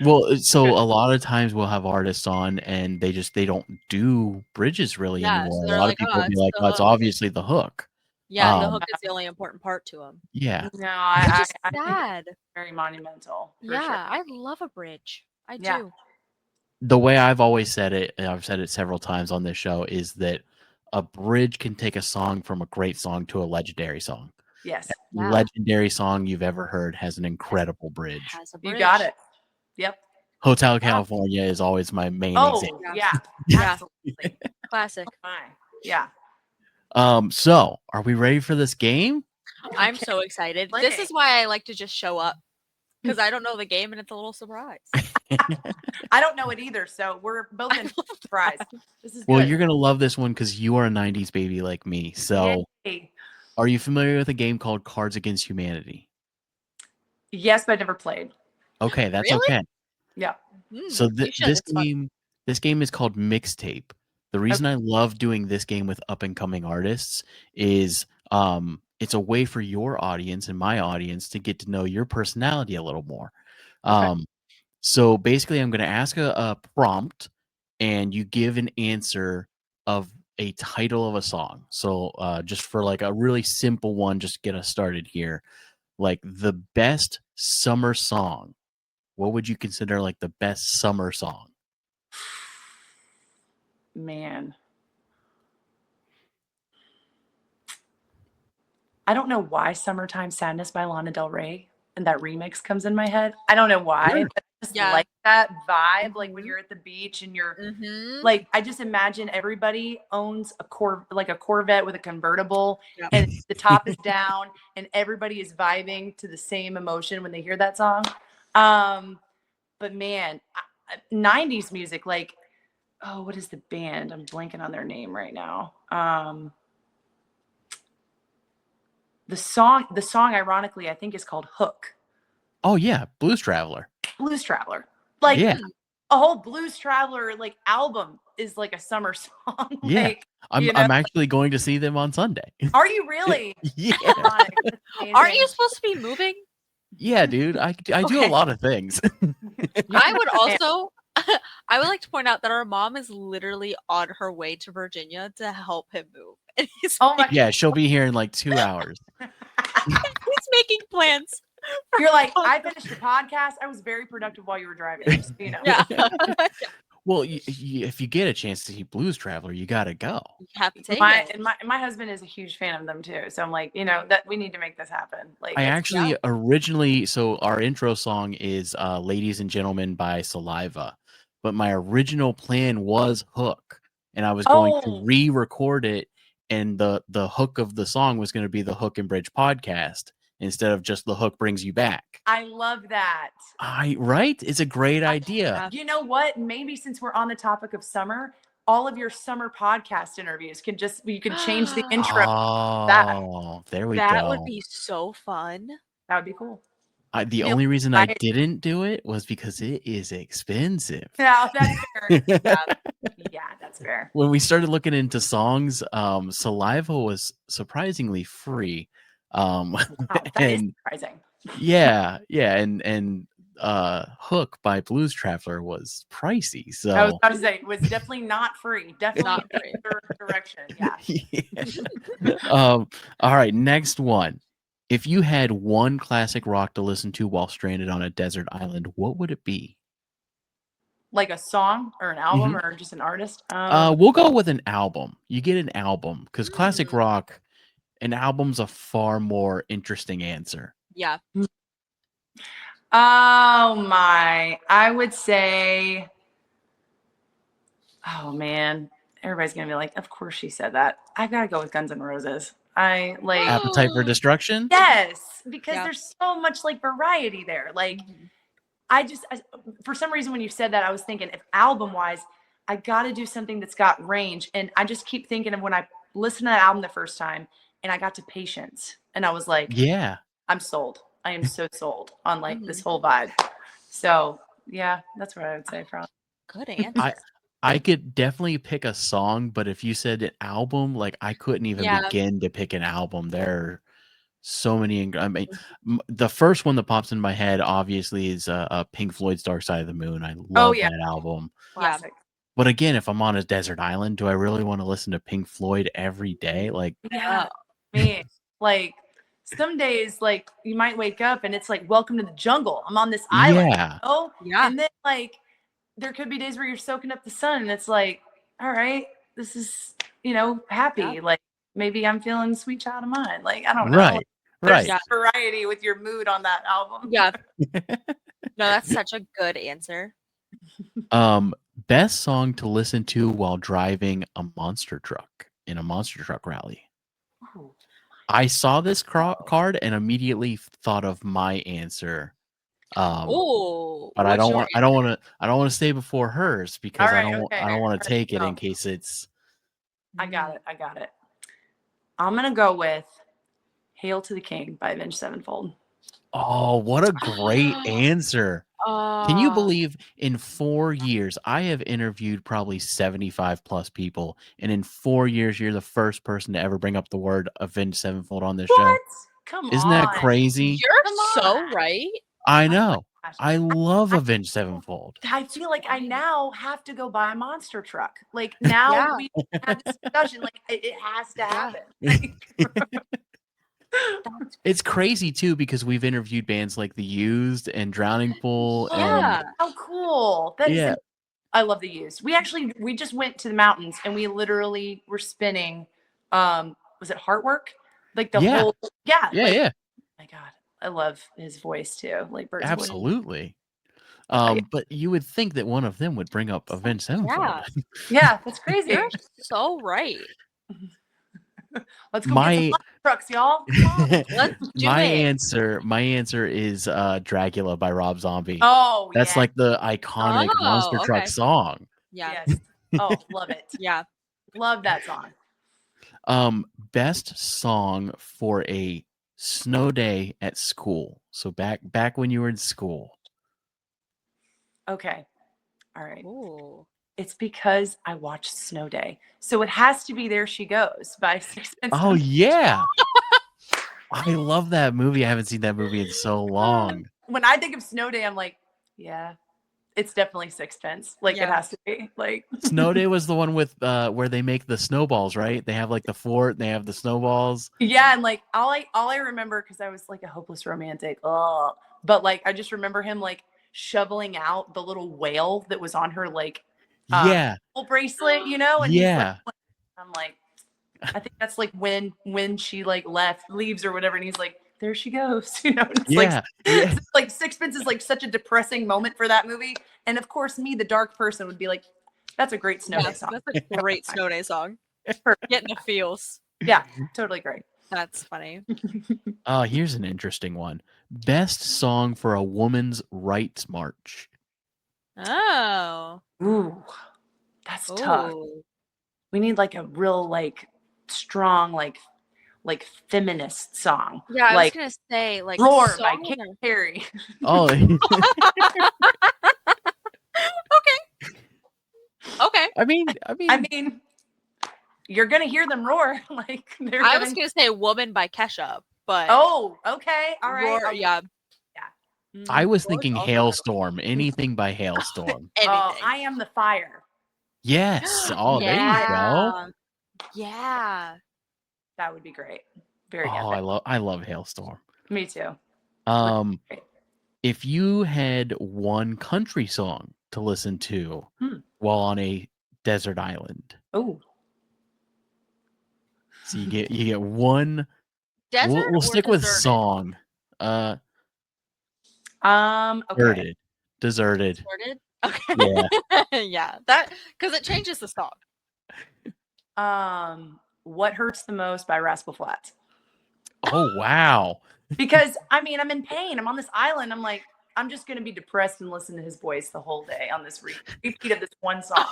Well, so a lot of times we'll have artists on and they don't do bridges really Yeah, anymore. so A they're lot like, of people "Oh, will be it's like, the "Oh, it's hook." obviously the hook." Yeah, the Um, hook is the only important part to him. yeah. No, Which I is think it's sad. very monumental. For Yeah, sure. I love a bridge. I Yeah. do. The way I've always said it, and I've said it several times on this show, is that a bridge can take a song from a great song to a legendary song. Yes, Yeah. Legendary song you've ever heard has an incredible bridge. Has a bridge. you got it. Yep. Hotel California is always my main Oh, example. yeah. Yeah. Absolutely. Classic. Fine. Yeah. So are we ready for this game? I'm Okay. so excited. Play. This is why I like to just show up because I don't know the game and it's a little surprise. I don't know it either, so we're both in surprise. This is Well, good. you're gonna love this one because you are a '90s baby like me. So, Yay. are you familiar with a game called Cards Against Humanity? Yes, but I never played. Okay, that's Really? okay. Yeah. So You should. this It's fun. game is called Mixtape. The reason I love doing this game with up and coming artists is it's a way for your audience and my audience to get to know your personality a little more. Okay. So basically I'm going to ask a prompt and you give an answer of a title of a song. So just for like a really simple one, just get us started here. Like the best summer song. What would you consider like the best summer song? Man. I don't know why Summertime Sadness by Lana Del Rey and that remix comes in my head. I don't know why. Sure. But I just Yeah. like that vibe. Like when Mhm. you're at the beach and you're Mm-hmm. like, I just imagine everybody owns a Corvette with a convertible, Yep. and the top is down, and everybody is vibing to the same emotion when they hear that song. But man, 90s music, like, oh, what is the band? I'm blanking on their name right now. The song, ironically, I think is called Hook. Oh yeah, Blues Traveler. Blues Traveler. Like Yeah. a whole Blues Traveler like album is like a summer song. Yeah. Like, I'm actually going to see them on Sunday. Are you really? Yeah. Ironic. That's Aren't you amazing. supposed to be moving? Yeah, dude. I do a Okay. lot of things. I would also, I would like to point out that our mom is literally on her way to Virginia to help him move. And he's, Oh my Yeah, she'll be here in like 2 hours. he's making plans. You're like, I finished the podcast. I was very productive while you were driving. Just so you know. Yeah. Well, if you get a chance to see Blues Traveler, you got to go. You have to take My it. and my husband is a huge fan of them too. So I'm like, that we need to make this happen. Like I it's- actually originally, so our intro song is Ladies and Gentlemen by Saliva, but my original plan was Hook, and I was going to Oh. re-record it, and the hook of the song was going to be the Hook and Bridge podcast instead of just the hook brings you back. I love that. Right? It's a great idea. Yeah. You know what? Maybe since we're on the topic of summer, all of your summer podcast interviews can you can change the intro. Oh, there we That go. would be so fun. That would be cool. The Yeah, only reason I I- didn't do it was because it is expensive. Yeah, that's fair. Yeah, that's fair. When we started looking into songs, Saliva was surprisingly free. Wow, that is And surprising. yeah, and Hook by Blues Traveler was pricey. I was So about to say it was definitely not free. Definitely Not not free. direction. Yeah. yeah. All right, next one. If you had one classic rock to listen to while stranded on a desert island, what would it be? Like a song or an album or just an artist. We'll go with an album. You get an album because classic rock, an album's a far more interesting answer. Yeah. Oh my. I would say, oh man. Everybody's gonna be like, of course she said that. I gotta go with Guns N' Roses. I like Appetite for Destruction? yes, because Yeah. there's so much like variety there. Like for some reason when you said that, I was thinking if album wise, I gotta do something that's got range. And I just keep thinking of when I listened to that album the first time and I got to Patience and I was like, Yeah. I'm sold. I am so sold on like this whole vibe. So yeah, that's what I would say from. Good answer. I could definitely pick a song, but if you said an album, like I couldn't even Yeah. begin to pick an album. There are so many. I mean, the first one that pops in my head, obviously, is Pink Floyd's "Dark Side of the Moon." I love yeah. that album. Classic. But again, if I'm on a desert island, do I really want to listen to Pink Floyd every day? Like, Yeah. Man, like some days, like you might wake up and it's like, welcome to the jungle. I'm on this island. yeah, Oh, Yeah. and then like there could be days where you're soaking up the sun and it's like, all right, this is, happy. Yeah. Like maybe I'm feeling Sweet Child of Mine. Like, I don't know. right, There's right. variety with your mood on that album. Yeah. No, that's such a good answer. Best song to listen to while driving a monster truck in a monster truck rally. Ooh. I saw this card and immediately thought of my answer. Oh, But I don't want to stay before hers because All right, I okay, don't want all to take right, it go. in case it's I got it. I'm gonna go with Hail to the King by Avenged Sevenfold. oh, what a great answer. Can you believe in 4 years I have interviewed probably 75 plus people, and in 4 years you're the first person to ever bring up the word Avenged Sevenfold on this show? What? Come on. Isn't that crazy? You're Come so on. right. I know. Gosh. I love Avenged Sevenfold. I feel like I now have to go buy a monster truck. Like now Yeah. we have this discussion. Like it has to Yeah. happen. It's crazy too because we've interviewed bands like The Used and Drowning Pool. Yeah. How cool. That is Yeah. I love The Used. We just went to the mountains and we literally were spinning was it Heartwork? Like the Yeah. whole Yeah, like, yeah, my God. I love his voice too. Like Bert's voice. absolutely. Yeah. But you would think that one of them would bring up Avenged Sevenfold. Yeah. Yeah, that's crazy. You're so right. Let's go My- get some monster trucks, y'all. Come on. Let's do my it. answer is Dracula by Rob Zombie. Oh, That's yeah. like the iconic Oh, monster truck okay. song. Yeah. Yes. Oh, love it. Yeah. Love that song. Best song for a Snow day at school. So back when you were in school. Okay. All right. Ooh. It's because I watched Snow Day. So it has to be There She Goes by Sixpence. Oh yeah. I love that movie. I haven't seen that movie in so long. When I think of Snow Day, I'm like, yeah, it's definitely Sixpence. Like it Yeah. has to be. Like Snow Day was the one with where they make the snowballs, right? They have like the fort, they have the snowballs. yeah, and like all I remember, because I was like a hopeless romantic. Oh, but like I just remember him like shoveling out the little whale that was on her like Yeah. bracelet, you know, and Yeah. he's like, I'm like, I think that's like when she like leaves or whatever, and he's like, there she goes, you know. And it's Yeah. Yeah. like Sixpence is like such a depressing moment for that movie, and of course, me, the dark person, would be like, that's a great Snow Day Yes, song. that's a great Snow Day song. Getting the feels. Yeah, totally great. That's funny. Oh, here's an interesting one. Best song for a woman's rights march. Oh. Ooh, that's tough. Ooh. We need like a real like strong like feminist song. Yeah, I like was gonna say like Roar by song Katy or- Perry. Oh, Okay. I mean, I mean, you're gonna hear them roar. Like they're I gonna... was gonna say Woman by Kesha, but Oh, okay, all right. Roar, Okay. yeah. I was Roar's thinking also Hailstorm. Anything by Hailstorm. anything. Oh, I Am the Fire. Yes. Oh, there you go. Yeah. That would be great. Very Oh, epic. I love Hailstorm. Me too. Great. If you had one country song to listen to while on a desert island, Oh, so you get one. Desert We'll or stick with deserted? song. okay. Deserted. Deserted? Okay. Yeah. Yeah. That because it changes the song. What Hurts the Most by Rascal Flatts. Oh wow. Because I mean, I'm in pain. I'm on this island. I'm like, I'm just gonna be depressed and listen to his voice the whole day on this repeat of this one song.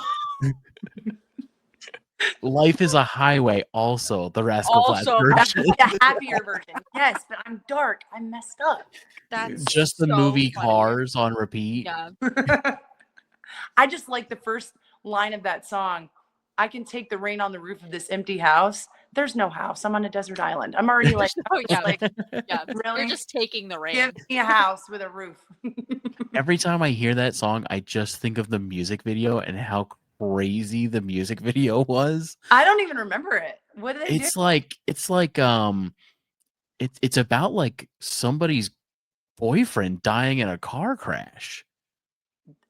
Life is a Highway. Also, the Rascal Flatts Also, That's version. the happier version. Yes, but I'm dark. I'm messed up. That's Just the so movie funny. Cars on repeat. Yeah. I just like the first line of that song. I can take the rain on the roof of this empty house. There's no house. I'm on a desert island. I'm already like, Oh yeah. like Yeah. really? You're just taking the rain. give me a house with a roof. Every time I hear that song, I just think of the music video and how crazy the music video was. I don't even remember it. What did they It's do? like it's about like somebody's boyfriend dying in a car crash.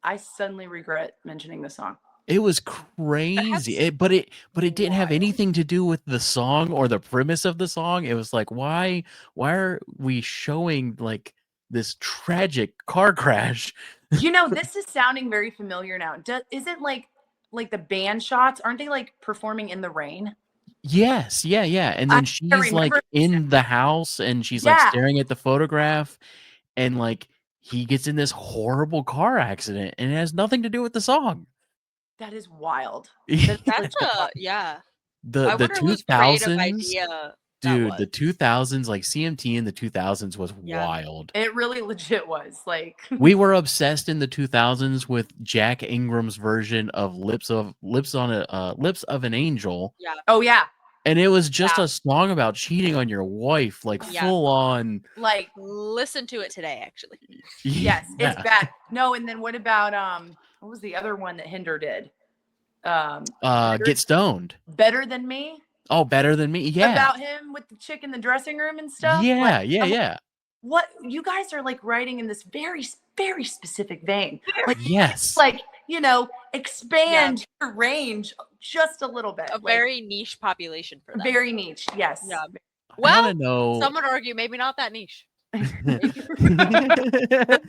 I suddenly regret mentioning the song. It was crazy. That's But it didn't have wild. anything to do with the song or the premise of the song. It was like, why are we showing like this tragic car crash? You know, this is sounding very familiar now. Isn't like the band shots? Aren't they like performing in the rain? Yes, yeah. And then she's like remember- in the house and she's like staring at the photograph, and like he gets in this horrible car accident and it has nothing to do with the song. That is wild. That's legit wild. yeah. The I wonder whose creative 2000s, idea that dude, was. the 2000s, like CMT in the 2000s was Yeah. wild. It really legit was like We were obsessed in the 2000s with Jack Ingram's version of Lips of an Angel, Yeah. oh yeah, and it was just Yeah. a song about cheating on your wife, like Yeah. full on. like Listen to it today, actually. yes, Yeah. it's bad. No, and then what about what was the other one that Hinder did? Get Stoned. Better Than Me? Oh, Better Than Me. Yeah. About him with the chick in the dressing room and stuff? Yeah, Like, yeah, I'm like, yeah. what you guys are like writing in this very, very specific vein. Like, Yes. like, you know, expand your range just a little bit. A Like, very niche population for them. very niche. Yes. Yeah. I Well, wanna know. some would argue maybe not that niche. That's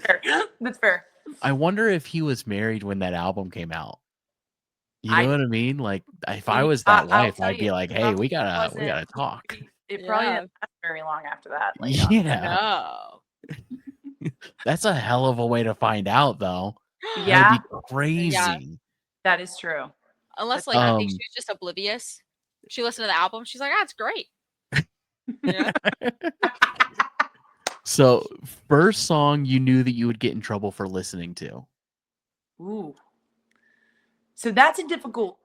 fair. That's fair. I wonder if he was married when that album came out. You know what I mean? Like, if I was that I'll wife, tell I'd be you, like, it "Hey, we gotta wasn't- talk." It probably Yeah. didn't last very long after that. Like, Yeah, No. that's a hell of a way to find out, though. yeah, That'd be crazy. that is true. Unless like you think Um, she was just oblivious. She listened to the album. She's like, "Ah, it's great." Yeah. So, first song you knew that you would get in trouble for listening to. Ooh. So that's a difficult.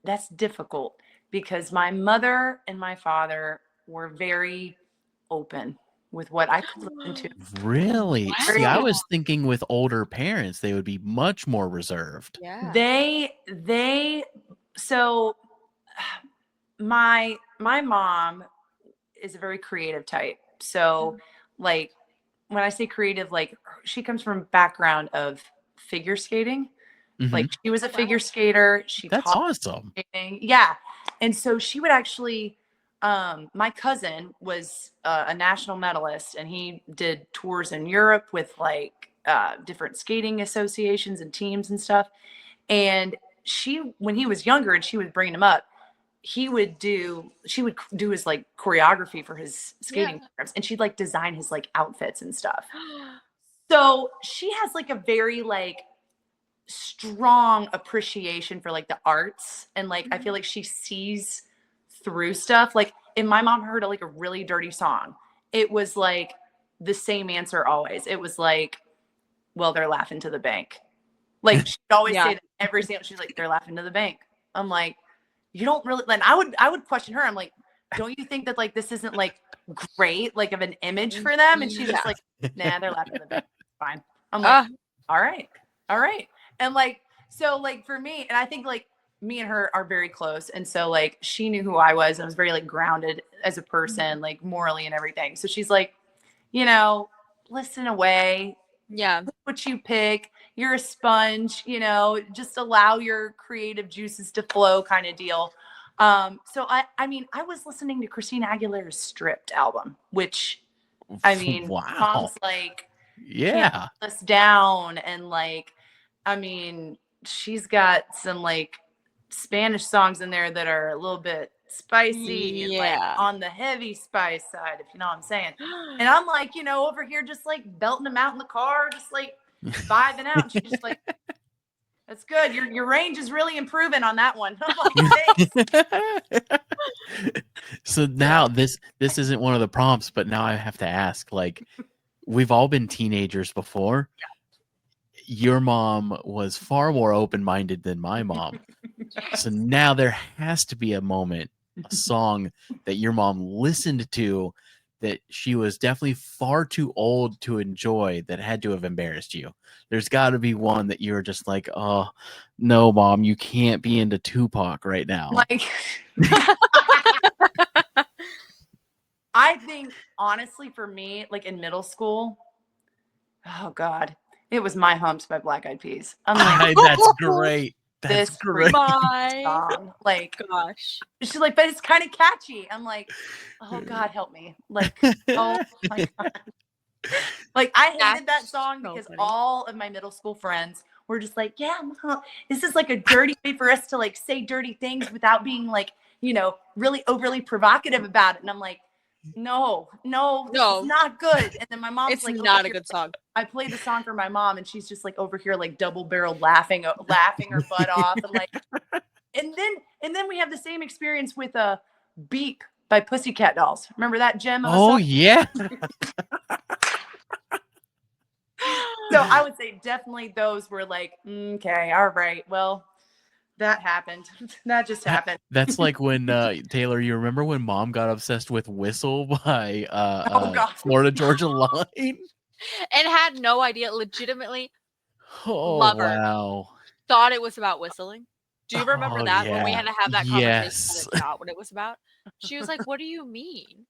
That's difficult because my mother and my father were very open with what I could listen to. Really? See, I Wow. was thinking with older parents, they would be much more reserved. Yeah. They so my mom is a very creative type. So like when I say creative, like she comes from a background of figure skating. Mhm. Like she was a Oh, wow. figure skater. She That's taught awesome. skating. Yeah. And so she would actually my cousin was a national medalist and he did tours in Europe with like different skating associations and teams and stuff. And when he was younger and she was bringing him up, she would do his like choreography for his skating Yeah. programs and she'd like design his like outfits and stuff. So she has like a very like strong appreciation for like the arts and like I feel like she sees through stuff. Like if my mom heard like a really dirty song, it was like the same answer always. It was like, well, they're laughing to the bank. Like she'd always Yeah. say that every single. She's like, they're laughing to the bank. I'm like, you don't really. Then I would question her. I'm like, don't you think that like this isn't like great like of an image for them? And she's just Yeah. like, nah, they're laughing to the bank. It's fine. I'm like, Uh, all right, all right. And like so like for me, and I think like me and her are very close, and so like she knew who I was. I was very like grounded as a person, like morally and everything. So she's like, you know, listen away, yeah. what you pick. You're a sponge, you know, just allow your creative juices to flow kind of deal. So I mean, I was listening to Christina Aguilera's Stripped album, which I mean, Wow. songs like Can't Yeah. Let Us Down and like, I mean, she's got some like Spanish songs in there that are a little bit spicy and like Yeah. on the heavy spice side, if you know what I'm saying. And I'm like, you know, over here just like belting them out in the car, just like vibing out. And she's just like, that's good. Your range is really improving on that one. I'm like, thanks. So now this isn't one of the prompts, but now I have to ask, like, we've all been teenagers before. Your mom was far more open-minded than my mom. So now there has to be a moment, a song that your mom listened to that she was definitely far too old to enjoy that had to have embarrassed you. There's got to be one that you were just like, oh, no, mom, you can't be into Tupac right now. Like, I think honestly for me, like in middle school, oh God, it was My Humps by Black Eyed Peas. I'm like, That's great. That's this great. My song. Like, gosh. she's like, but it's kind of catchy. I'm like, oh God, help me. Like, oh my God. Like, I hated that That's song so because funny. all of my middle school friends were just like, yeah, Mom, this is like a dirty way for us to like say dirty things without being like, you know, really overly provocative about it. And I'm like, no, this is not good. And then my mom's It's like, over not a here, good song. I played the song for my mom and she's just like over here, like double barrel laughing her butt off. And like, and then we have the same experience with Beep by Pussycat Dolls. Remember that gem of a Oh, song? yeah. So I would say definitely those were like, okay, all right, well, that happened. That just happened. That's like when Taylor, you remember when mom got obsessed with Whistle by Oh God. Florida Georgia Line? And had no idea. Legitimately Oh, Lover. wow. thought it was about whistling. Do you remember Oh, that when we had yeah. to have that conversation that Yes. it's not what it was about? She was like, "What do you mean?"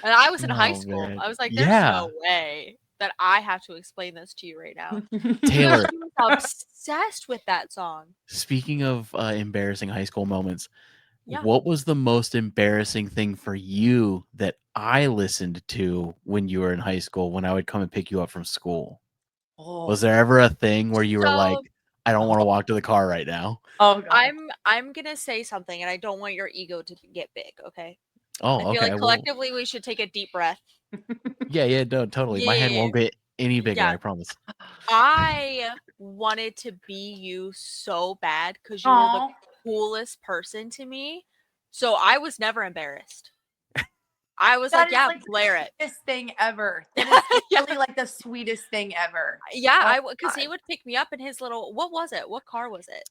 And I was in high Oh, school. man. I was like, "There's Yeah. no way that I have to explain this to you right now." Taylor, She was obsessed with that song. speaking of embarrassing high school moments, Yeah. what was the most embarrassing thing for you that I listened to when you were in high school when I would come and pick you up from school? Was there ever a thing where you were like, So I don't want to walk to the car right now? Oh God. I'm gonna say something, and I don't want your ego to get big. Okay. Oh, I feel okay. like Well, collectively we should take a deep breath. yeah, no, totally. My head Yeah. won't get any bigger, Yeah. I promise. I wanted to be you so bad because you were the Aw. coolest person to me. So I was never embarrassed. I was That like, is yeah, like blare it. the sweetest thing ever. That is Yeah. really like the sweetest thing ever. Yeah, Oh, because he God. would pick me up in his little, what was it? What car was it?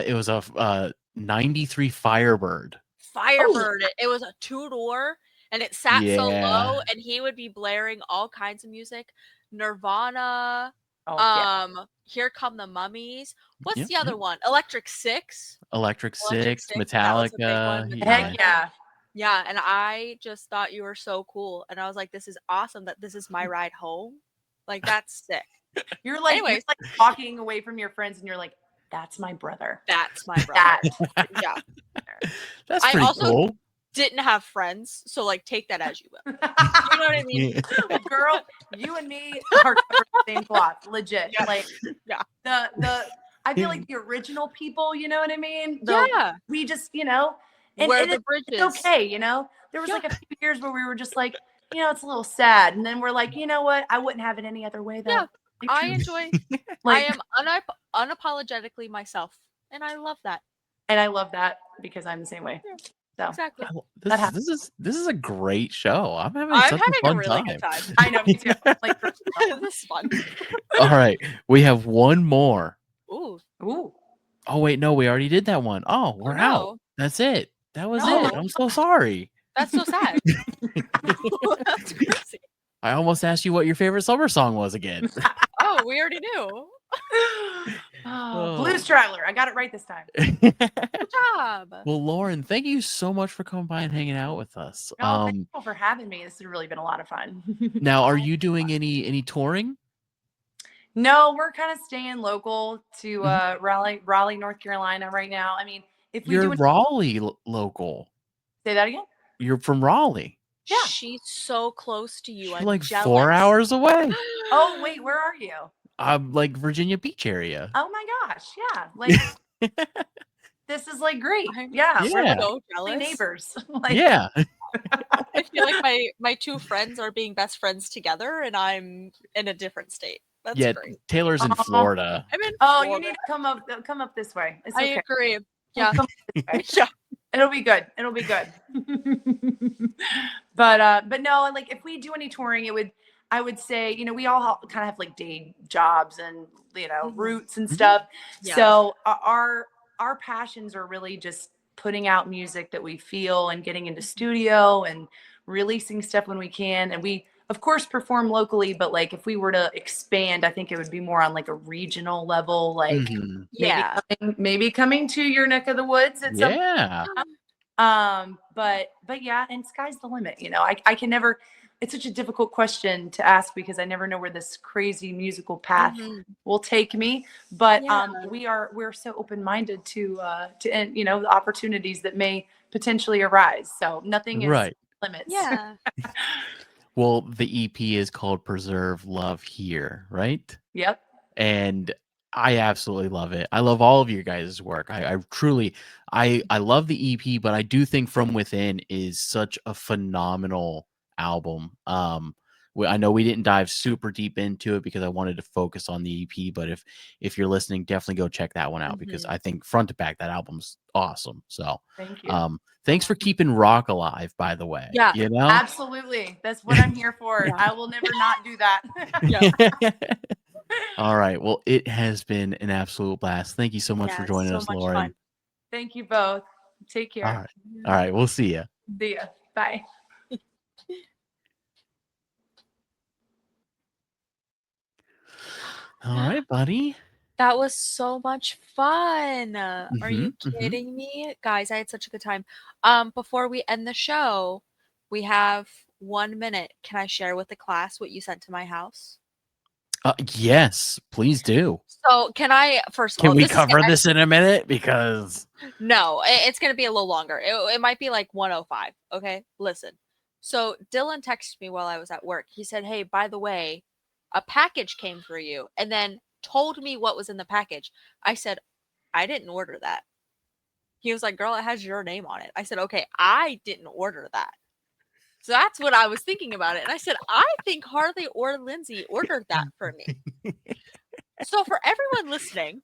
It was a 93 Firebird. Firebird. It was a 2-door and it sat so low, Yeah. and he would be blaring all kinds of music. Nirvana, Oh, yeah. Here Come the Mummies. What's Yep, the other yep. one? Electric Six. Electric Electric Six, Six, that was a big Metallica. one. Heck Metallica. yeah. Yeah, and I just thought you were so cool, and I was like, this is awesome that this is my ride home. Like, that's sick. You're like Anyways, walking away from your friends and you're like, that's my brother. that's my brother. That. Yeah. That's I pretty also cool. didn't have friends, so like take that as you will. You know what I mean? Yeah. Girl, you and me are covered in the same cloth. Legit. Yeah. Like Yeah. the I feel like the original people, you know what I mean? Yeah. We just, and Where the it's bridges. okay, There was Yeah. like a few years where we were just like, it's a little sad. And then we're like, you know what? I wouldn't have it any other way though. Yeah. Like, I truly. enjoy. Like, I am unapologetically myself, and I love that. and I love that because I'm the same way. Yeah. So Exactly. This is a great show. I'm having I'm such having a fun really time. good time. I know, me too. Like, This is fun. All right, we have one more. Ooh. ooh. Oh wait, no, we already did that one. Oh, we're out. no. That's it. That was No. it. I'm so sorry. That's so sad. That's crazy. I almost asked you what your favorite summer song was again. Oh, we already knew. Blues Traveler. I got it right this time. Good job. Well, Lauren, thank you so much for coming by and hanging out with us. Thank you for having me. This has really been a lot of fun. Now, are you doing any touring? No, we're kind of staying local to Raleigh, North Carolina right now. I mean, if we You're do Raleigh local. say that again. You're from Raleigh. Yeah. She's so close to you. You're I'm like jealous. 4 hours away. Oh, wait, where are you? I'm like Virginia Beach area. Oh my gosh. Yeah. Like this is like great. Yeah. We're Yeah. So like jealous. neighbors. Like, Yeah. I feel like my two friends are being best friends together, and I'm in a different state. That's Yeah. great. Taylor's in Florida. I'm in Oh, Florida. you need to come up this way. It's I okay. agree. Yeah. Come this way. Yeah. It'll be good. It'll be good. But no, like if we do any touring, I would say, we all kind of have like day jobs and, roots and stuff. Yeah. So our passions are really just putting out music that we feel and getting into studio and releasing stuff when we can. And we, of course, perform locally, but like if we were to expand, I think it would be more on like a regional level, like Mhm. Yeah. maybe coming to your neck of the woods at some Yeah. but yeah, and sky's the limit. I can never. It's such a difficult question to ask because I never know where this crazy musical path Mhm. will take me. But Yeah. we're so open minded to the opportunities that may potentially arise. So nothing is Right. limits. Yeah. Well, the EP is called Preserve Love Here, right? Yep. And I absolutely love it. I love all of your guys' work. I truly, I love the EP, but I do think From Within is such a phenomenal album. I know we didn't dive super deep into it because I wanted to focus on the EP, but if you're listening, definitely go check that one out because I think front to back that album's awesome. So, Thank you. thanks for keeping rock alive, by the way. Yeah. Absolutely. That's what I'm here for. Yeah. I will never not do that. Yeah. All right. Well, it has been an absolute blast. Thank you so much for Yeah, joining so us, much Lauren. fun. Thank you both. Take care. All right. All right. We'll see you. See ya. Bye. All right, buddy. That was so much fun. Are you Mhm, mhm. kidding me? Guys, I had such a good time. Before we end the show, we have 1 minute. Can I share with the class what you sent to my house? Yes, please do. So can I first of Can all, we this is cover gonna- this in a minute? Because No, it's going to be a little longer. It might be like 105. Okay, listen. So Dylan texted me while I was at work. He said, "Hey, by the way, a package came for you," and then told me what was in the package. I said, "I didn't order that." He was like, "Girl, it has your name on it." I said, "Okay, I didn't order that." So that's what I was thinking about it. And I said, "I think Harley or Lindsay ordered that for me." So for everyone listening,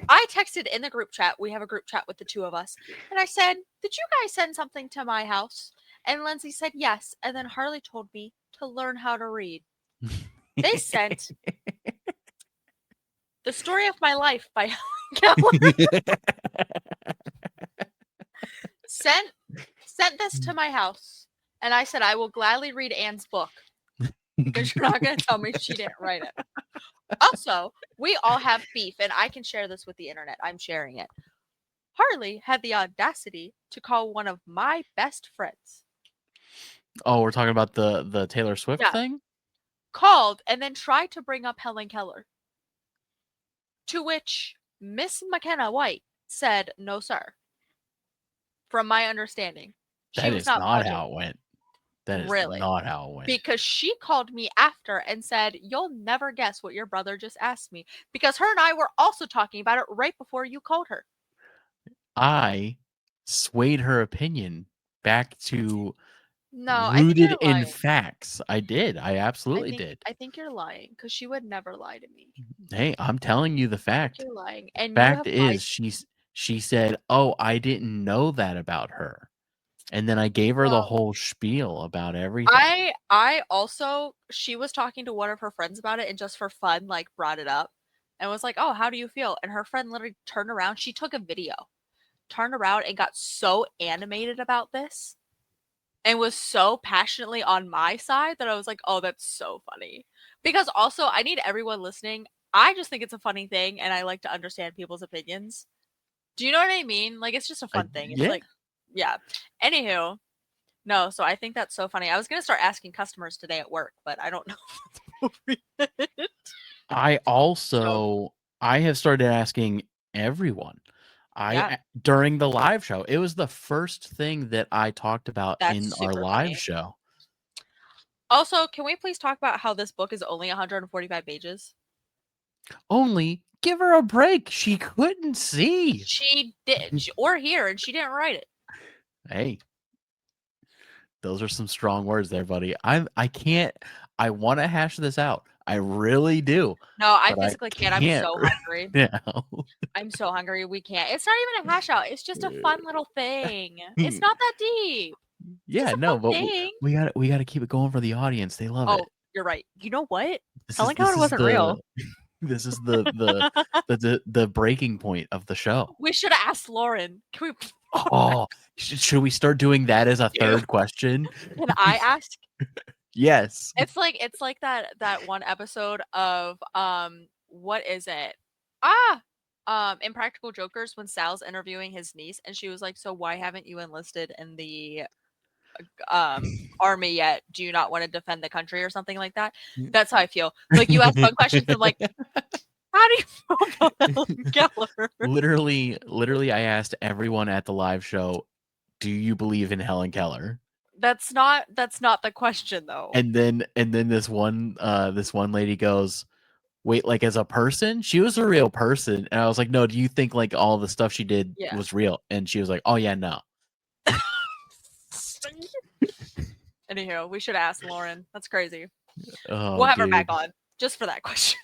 I texted in the group chat. We have a group chat with the two of us. And I said, "Did you guys send something to my house?" And Lindsay said yes. And then Harley told me to learn how to read. They sent The Story of My Life by Helen Keller. Sent this to my house. And I said, I will gladly read Anne's book. Because you're not going to tell me she didn't write it. Also, we all have beef, and I can share this with the internet. I'm sharing it. Harley had the audacity to call one of my best friends. Oh, we're talking about the Taylor Swift thing? Called and then tried to bring up Helen Keller. To which Miss McKenna White said, no, sir. From my understanding. That is not how it went. That is not how it went. Because she called me after and said, you'll never guess what your brother just asked me. Because her and I were also talking about it right before you called her. I swayed her opinion back to No, rooted in facts. I did. I absolutely did. I think you're lying because she would never lie to me. Hey, I'm telling you the fact. You're lying. And fact is, she said, "Oh, I didn't know that about her," and then I gave her the whole spiel about everything. I also, she was talking to one of her friends about it, and just for fun, like brought it up, and was like, "Oh, how do you feel?" And her friend literally turned around. She took a video, turned around, and got so animated about this. And was so passionately on my side that I was like, oh, that's so funny. Because also, I need everyone listening. I just think it's a funny thing, and I like to understand people's opinions. Do you know what I mean? Like, it's just a fun thing. It's like, yeah. Anywho, no, so I think that's so funny. I was going to start asking customers today at work, but I don't know if it's I have started asking everyone. During the live show, it was the first thing that I talked about in our live show. Also, can we please talk about how this book is only 145 pages? Only? Give her a break. She couldn't see. She did, or hear, and she didn't write it. Hey, those are some strong words there, buddy. I can't. I want to hash this out. I really do. No, I physically can't. I'm so hungry. Yeah. I'm so hungry. We can't. It's not even a hash out. It's just a fun little thing. It's not that deep. Yeah, no, but we got to keep it going for the audience. They love it. Oh, you're right. You know what? Helen Keller wasn't real. This is the breaking point of the show. We should have asked Lauren. Can we? Oh, should we start doing that as a third question? Can I ask? Yes. It's like that one episode of what is it? Impractical Jokers, when Sal's interviewing his niece and she was like, so why haven't you enlisted in the army yet? Do you not want to defend the country or something like that? That's how I feel. Like, you ask fun questions and like, how do you feel about Helen Keller? Literally, I asked everyone at the live show, do you believe in Helen Keller? That's not the question though. And then this one lady goes, wait, like as a person? She was a real person. And I was like, no, do you think like all the stuff she did was real? And she was like, oh yeah, no. Anywho, we should ask Lauren. That's crazy. Oh, we'll have her back on just for that question.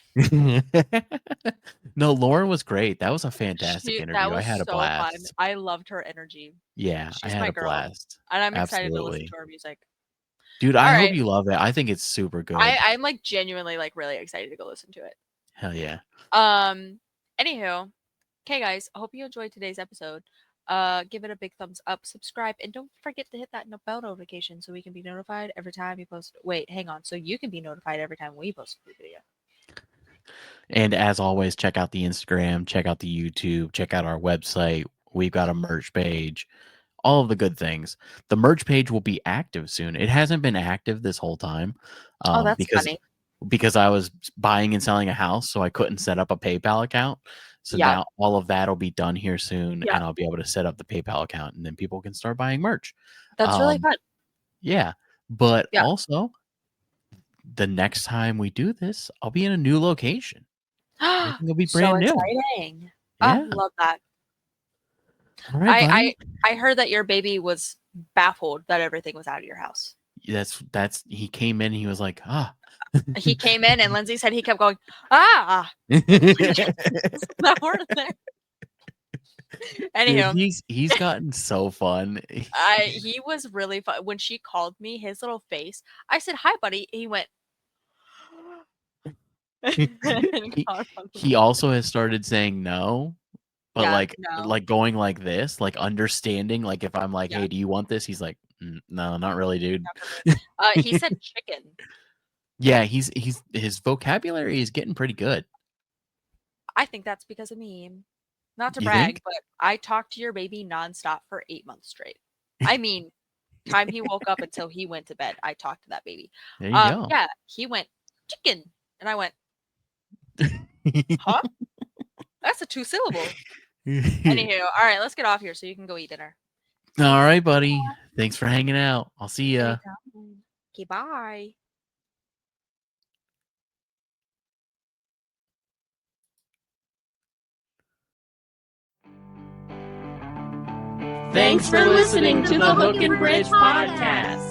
No, Lauren was great. That was a fantastic interview. I had a blast. Fun. I loved her energy. Yeah, she's I had my a girl. blast. And I'm excited to listen to her music. Dude, I hope you love it. I think it's super good. I'm like genuinely like really excited to go listen to it. Hell yeah. Anywho, okay guys, I hope you enjoyed today's episode. Give it a big thumbs up, subscribe, and don't forget to hit that bell notification so we can be notified every time you post. Wait, hang on. So you can be notified every time we post a video. And as always, check out the Instagram, check out the YouTube, check out our website. We've got a merch page, all of the good things. The merch page will be active soon. It hasn't been active this whole time. That's funny. Because I was buying and selling a house, so I couldn't set up a PayPal account. So now all of that will be done here soon, and I'll be able to set up the PayPal account, and then people can start buying merch. That's really fun. Yeah, but also the next time we do this, I'll be in a new location. It'll be brand new. Exciting. Yeah. I love that. All right, I heard that your baby was baffled that everything was out of your house. That's he came in and he was like, He came in and Lindsay said he kept going, that word there. Anywho, Dude, he's gotten so fun. he was really fun. When she called me, his little face, I said, "Hi, buddy." He went. and he, got on the he also has started saying no, but Yeah, like no. going like this, like understanding. Like if I'm like, Yeah. "Hey, do you want this?" He's like, "No, not really, dude." Not for me. He said chicken. Yeah, his vocabulary is getting pretty good. I think that's because of me. Not to You brag, think? but I talked to your baby nonstop for 8 months straight. I mean, time he woke up until he went to bed, I talked to that baby. There you go. Yeah, he went chicken, and I went, huh? That's a 2-syllable. Anywho, all right, let's get off here so you can go eat dinner. All right, buddy. Thanks for hanging out. I'll see ya. Okay, bye. Thanks for listening to the Hook and Bridge podcast.